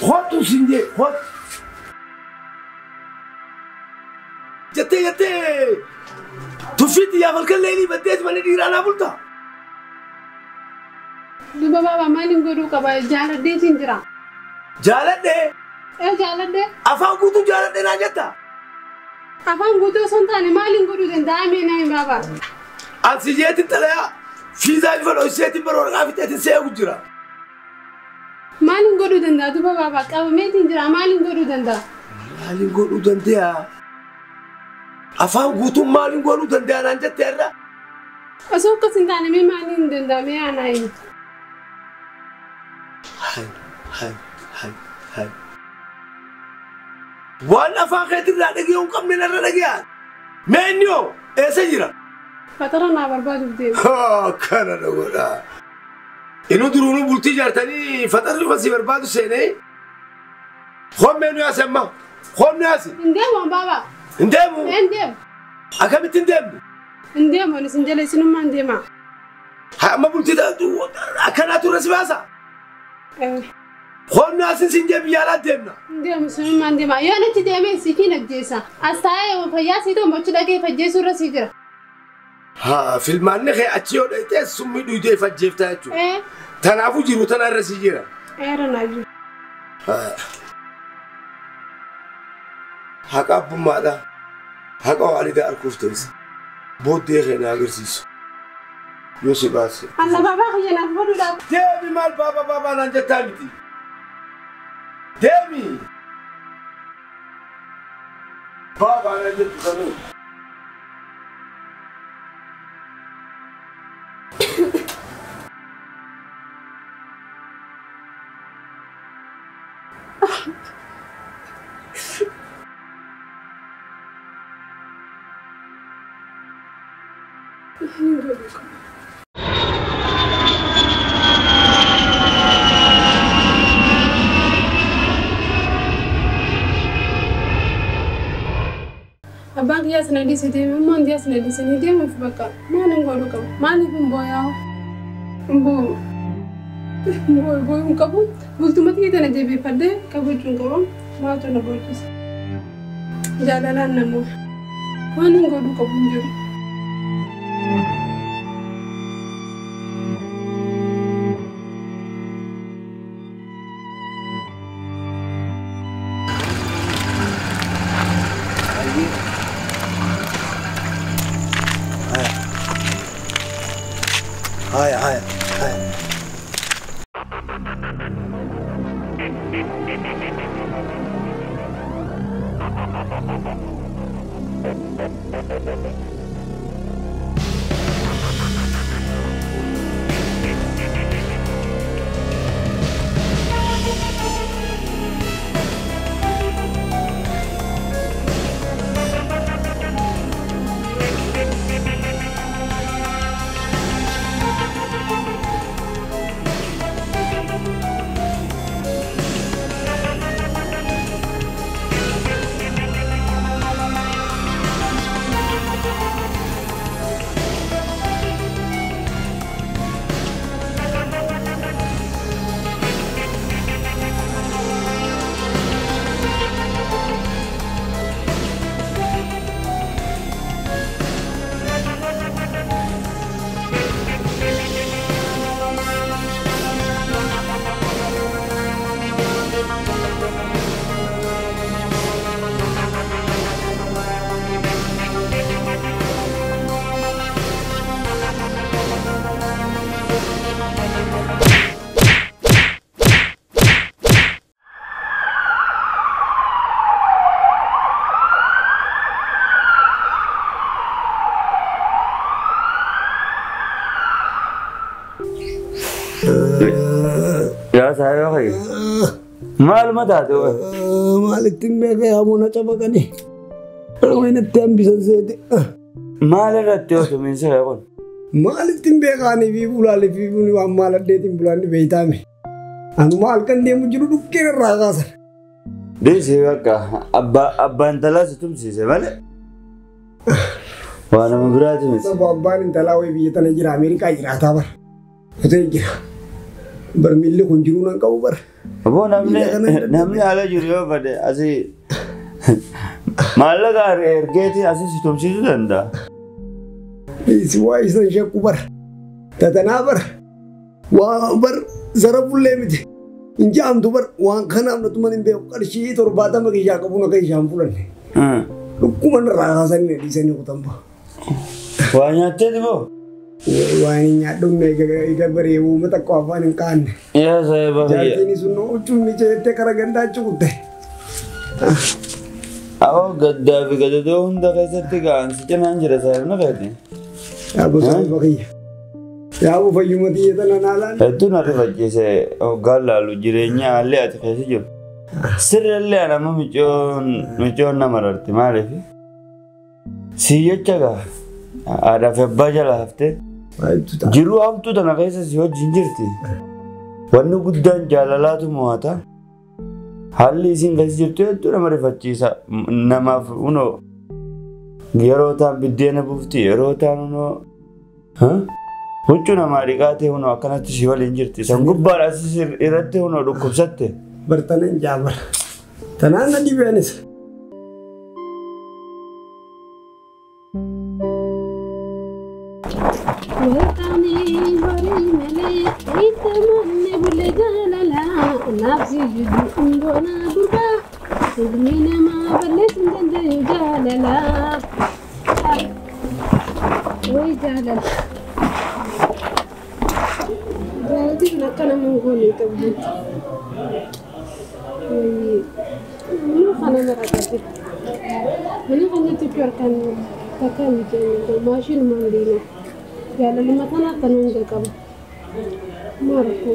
Khotu sinje khot jate tufiti ya falkan leeni badde mane dirana bulta duba baba malin godu ka ba jalade tinjira jalade jalade afan gutu jalade na jata afan gutu sontane malin godu den dame na baba an sijeti talaya fiza falo seti baro afite se gujira malin godu danda duba baba qaba meetin jira malin godu danda afan gutu malin godu danda nan jatterra asoko sintane me malin danda me anai hay wala fa khatir da dagi on kam mena radagiya menyo ese jira fatara na barbadu de kana da goda inu durunu bulti jartani fatarri fasi barbadu sene khom menu yasma khom nasi indemo baba indemo akamit indemo ni sinjele sinu mandema ha ma bulti da akana tu rasbasa khom nasi sinje biyala demna indemo sinu mandema yana ti deme sikina jesa astaye o fayasi to moch dage fajesu rasijira ha filmanne khe achiyo dayte summi duyde fajefta achu tanafu jiru tana rasijira era naju haqa bumada haqa walida arkuftus bodde khena agirsis yosibas alla baba khiyana bodu da debi mal baba nan jatamiti debi baba nan jatanu Abang dia senang di sini, memang dia senang di sini dia membakar. Mana ngadu kamu? Mana pemboyau? Boy kamu, waktu mati kita nak jadi pada kamu cungkau, mau tu nak berjus. Jalanan namu, mana ngadu kamu juri? Hai. يا سايو خي مال متى تو مالك تمبي يا ابو نتبقني وين التم بزيد مال رتيو من سيقول مالك تمبي غاني في بولالي في بولي ومال ديتم بولاني بيتامي انا مال كان دي مجرو دكير راغاس دي سيوكا ابا انت لازم تمشي زباله وانا مبراتي مس ابا انت لاوي بيتنا جرا امريكا جرا تابر فتيجي برميل كنجرونا كوبر أبو نمني على جريو بدي أسي مالك أرجعتي أسي ستومشي تندا إسوا إسنا شيء كوبر تتنابر وبر زرب لمدي إن جام دوبر وان خنام نتمنى بيو كرشي ترباتا مكيجا كبونا كيجام فلان لكومن راغاسان نديسني كتامبا وانيا تدبو وانيا دون نيجا بريو متى كوافان كان يا سيبا jadi ini suno cumi cete karaganda cute أو قدا في قدا دون ده كيسر تيجان سجن أنجرة سير نقدي يا أبو سعيد بقية يا أبو فيومتي يتنا نالان itu nanti bagi sayagal lalu jirenya ale ati kasi jo sir ale ana ma mijon na mararti malefi siya chaga ada febbaja la hafte jiru amtu dana kaisa siyo jinjirti wannu guddan jalalatu muata halli isin kasi jirtu itu na marifachisa nama uno yerota biddena bufti yerota uno huccuna maariqaatee huno akkanatti si waliin jirti san gubbaadhaas irratti huno dhukkubsatte bartanan jaabar tanaan na dhibeenis jadi nak kena mengguni kabut. Mana kena merata sih? Mana kena tipiarkan kakak macam masih mandi ni. Jalan lima kena tanung dekam. Marku.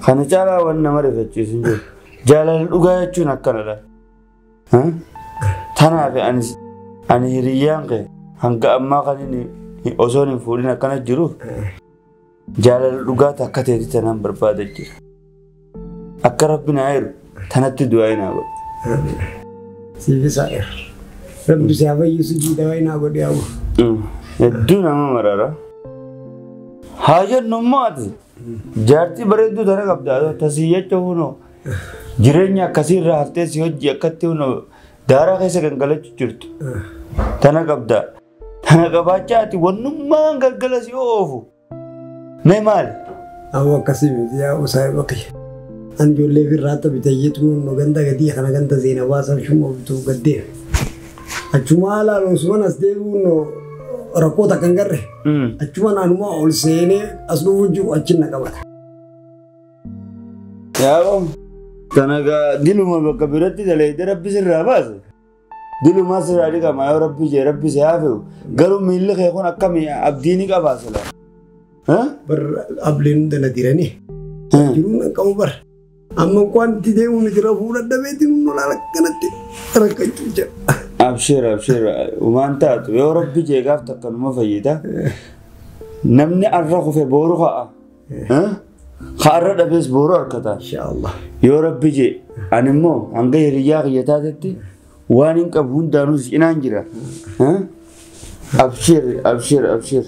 Kana caalaa waan nama rifachiisu hin jiru. Jaalala dhugaa jechuun akkanadha. Tanaaf ani hiriyyaan kee hanga ammaa kan inni osoo hin fuudhin akkana jiruuf jaalala dhugaa akka ta'etti tanaan barbaada jira. Akka rabbi naa jiru tanatti du'aa naa godhe. Siifisaa jira. Rabbi isaa fayyisuu jiidha wayi naa godhe yaa'u. Hedduu nama marara. Haa jennu immoo ati. Jaartii bareedduu tana qabdaa tasii jecha hunoo jireenya akkasiirraa haftee si hojii akkatti hunoo daaraa keessa gangalachuu jirtu tana qabdaa tana qabaachaa ati wannummaan galgala si oofu mee maali? Awwa akkasii miti yaa usaayiba kiyya an ijoollee firraata bitayyeetu hunoo ganda gadii kana ganda zeena baasan shummoo bituu gaddee achuma haalaan osuman as deebi'u hunoo rakkoota kan garre achuma naanuma ol seenee as dhufuu jiru achin na qabata. Yaa'u kanaga diluma bakka biratti daleeyde rabbi sirraa baase diluma sirraa dhiqama yoo rabbi jee rabbi si haafe'u garuu miilli kee kun akkamii abdiini qabaasala. Bar ableen dala diranii jiruun an qabu bar amma kwanti deemu miti rafuu dadhabeetiin nolaan akkanatti rakkachuu jira. Abshir waan taatu yoo rabbi jeegaaf takka numa fayyida namni arra kufe booru ka'a arra dhabees booru harkata yoo rabbi jee ani immoo hanga hiriyyaa kiyya taatetti waan hin qabu hundaanuu cinaan jira abshir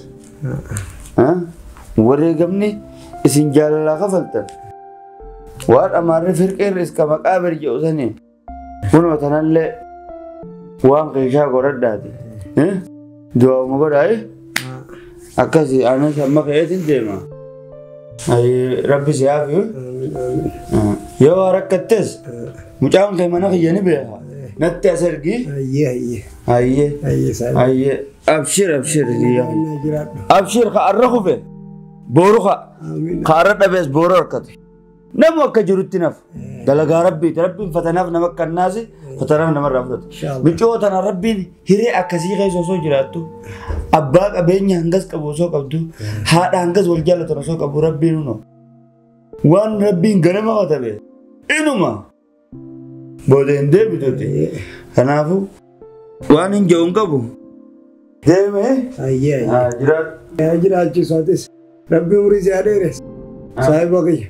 wareegamni isin jaalalaa kafaltan waan amaarri firqeerri iska maqaa birje usanii kunoo tanallee waan keeshaa godhadhaati. Du'aawuma godhaayi akkasii anas amma ka'eetiin deema. Rabbi si haafi yoo rakkattees mucaan kee mana kiyya ni beeka. Natti as ergi. Ayyee. Abshir. Abshir ka arra kufe booru ka arra dhabees booru harkate. Namu akka jirutti naf dalagaa rabbiiti rabbiin fatanaaf nama kannaasi fatanaaf nama raafatu micoota na rabbiin hiree akkasii keessa osoo jiraattu abbaa qabeenya hangas qabu osoo qabdu haadha hangas wal jaallatan osoo qabu rabbiin uno waan rabbiin ganama katabe inuma booda hin deebituuti kanaafu waan hin je'uun qabu deeme jiraachiisaatis rabbi umurii si adeeres saahiba kiyya.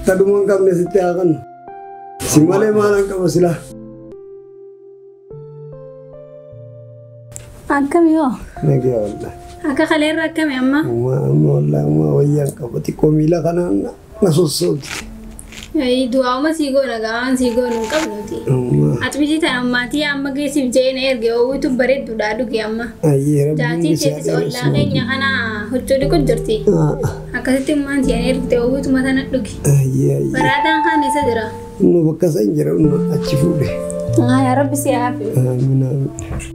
Taduman qabne sitti haa kannu si malee maalan qaba silaa. Akkami yoo? Nagee wallah. Akka kaleerra akkami amma? Wallah wayyaan qaba xiqqoo miila kanaan na sossooti. Du'aawuma sii goona gaawaan sii goonu hin qabnuti. Ati bisi tan ammaatii amma geessiif jee na erge oowwitu bareedduudha dhuge amma. Jaatii teessis ollaa keenya kana huccuu dhiqu jirti. Akkasitti immaan si'an ergite oowwitu matana dhuge. Baraataan kaan isa jira. Inni bakka san jira inni achi fuudhe. Yaa rabbi si haafi. Amiin.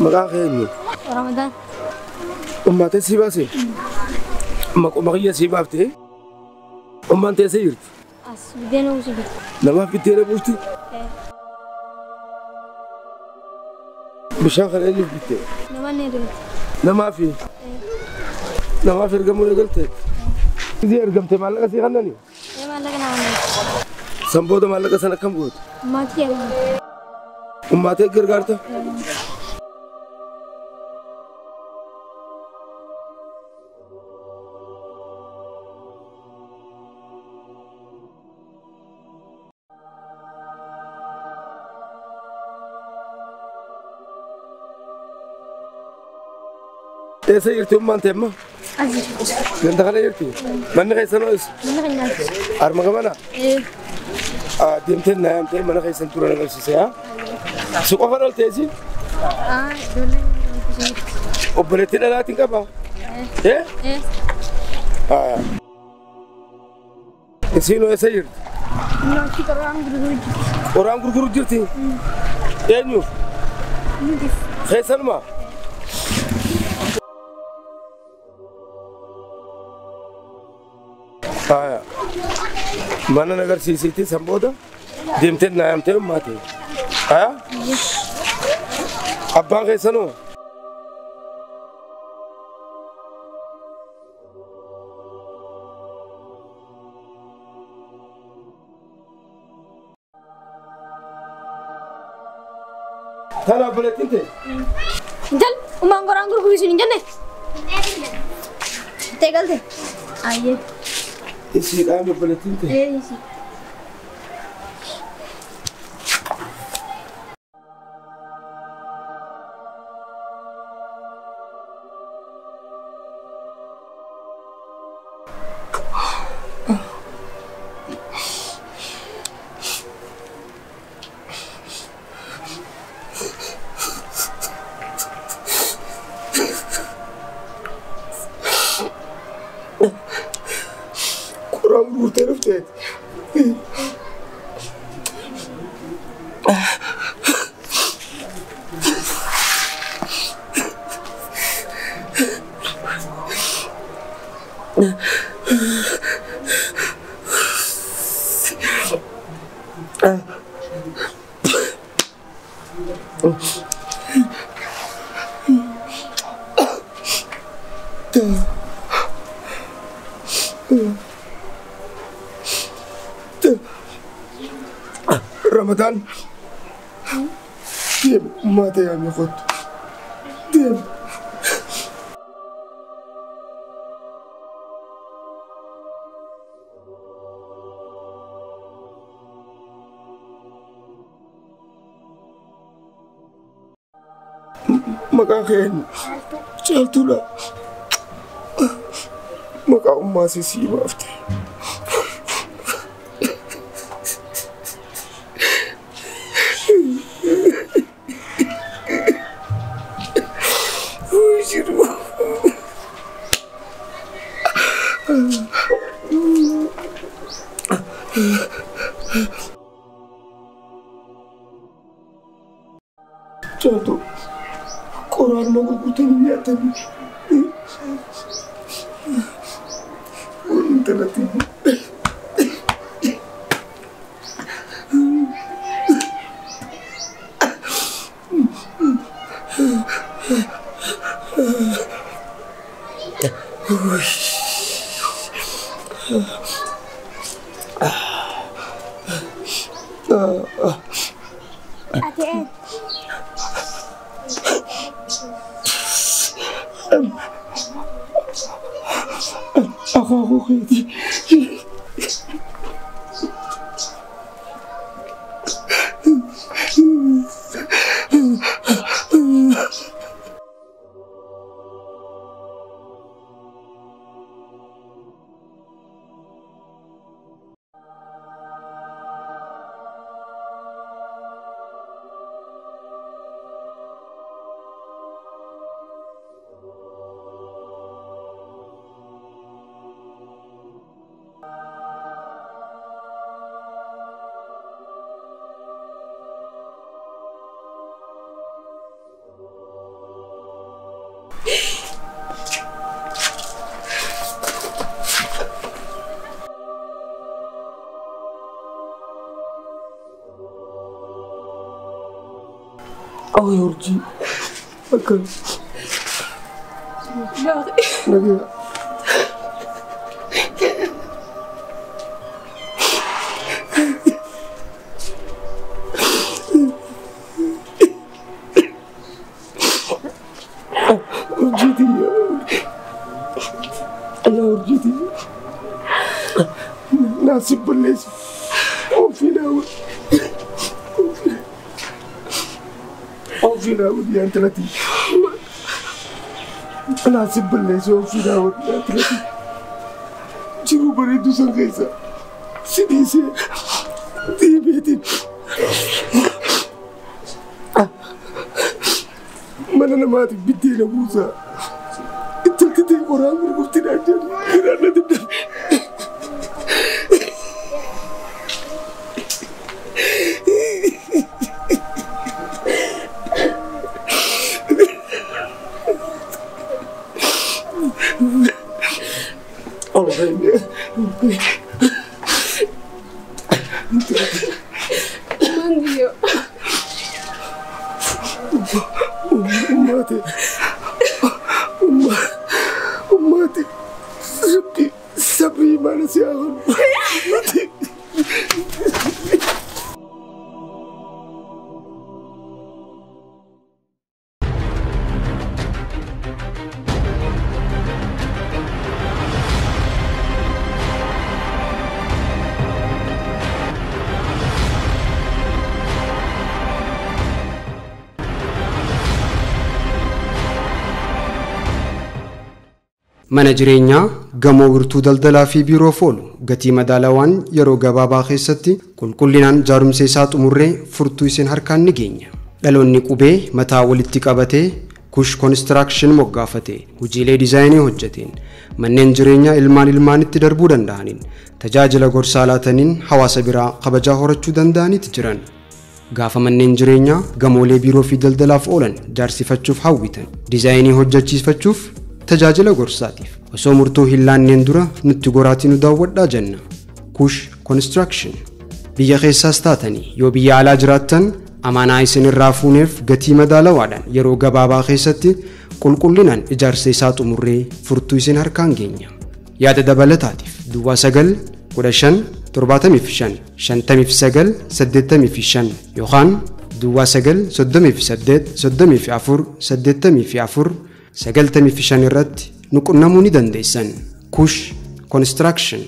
Maqaan keenyu. Ramadan. Ummaatee sii baase. Maquma kiyya sii baaftee. Ummaan teessee jirti. As biddeena buusu jirti. Namaaf biddeena buusti. بشان خليني في بيتي نما نيرت ما في رقم ولا قلت زي رقمتي مالك سي غنني اي مالك نعمل سمبوده مالك سنه كم قلت ما تيجي وما تقدر قارته ايه سيرتي أم أنت أما؟ أزيد. من دخل يرتي؟ من غير سنوس؟ من غير أرمى كمان؟ إيه. ديمتين نايم تين من غير سنتورة نفسي سيا. سوق خلال تيزي؟ دولة. وبرتين لا تنكبا؟ إيه؟ إيه. إنسينو إيه سيرت؟ لا كي orang guru jirti? Enyu? Khaysan ma? Mana nagar sisi samboda? Dimten na amte mate. Abang khaysano? Tana beletin te? Jal, umang orang guru sini jane. Tegal te. Aye. Isi kami beletin te? Isi. Kurang berterus deh. Ramadan, diam, mata yang mikot, diam. Makakin, jaltula, maka masih siwaf. Jatuh, koran mau kutung nyatan. Unta nanti. Ate. Aku kiti. Oh, Yorji. أكل نبي أرجدي يا أرجدي ناسب بالليس وفي ناود وفي ناود يا أنتلتي ناسب بالليس وفي ناود يا أنتلتي جيرو بريدو سنغيسا سيديسي دي بيتي من أنا ماتي بدينا موسى أنت تدي قرآن ورقبتنا أجل إيرانا تبدأ Mangio. أماتي أماتي صبري ما نسيها أماتي mana jireenyaa gamoo wirtuu daldalaa fi biiroof oolu gatii madaalawaan yeroo gabaabaa keessatti qulqullinaan jaarumsa isaa xumurree furtuu isin harkaan ni geenya. Dhaloonni qubee mataa walitti qabatee kush konistiraakshን moggaafatee hojiilee diizaayinii hojjeteen manneen jireenyaa ilmaanitti darbuu danda'aniin tajaajila gorsaa laataniin hawaasa biraa kabajaa horachuu danda'aniiti jiran. Gaafa manneen jireenyaa gamoolee biiroo fi daldalaaf oolan jaarsifachuuf hawwitan diizaayinii hojjechiifachuuf tajaajila gorsaatiif osoo murtoo hin laanneen dura nutti goraatii nu daawwadhaa jenna. Kush Construction biyya keessaas taatanii yoo biyya alaa jiraattan amaanaa isin irraa fuuneef gatii madaalawaadhaan yeroo gabaabaa keessatti qulqullinaan ijaarsa isaa xumurree furtuu isin harkaan geenya. Yaada dabalataatiif Duwwaa 9 15 75 59 85 yookaan Duwwaa 9 38 34 84 sagaltamii fi shan irratti nu qunnamuu ni dandeessan. Kush Construction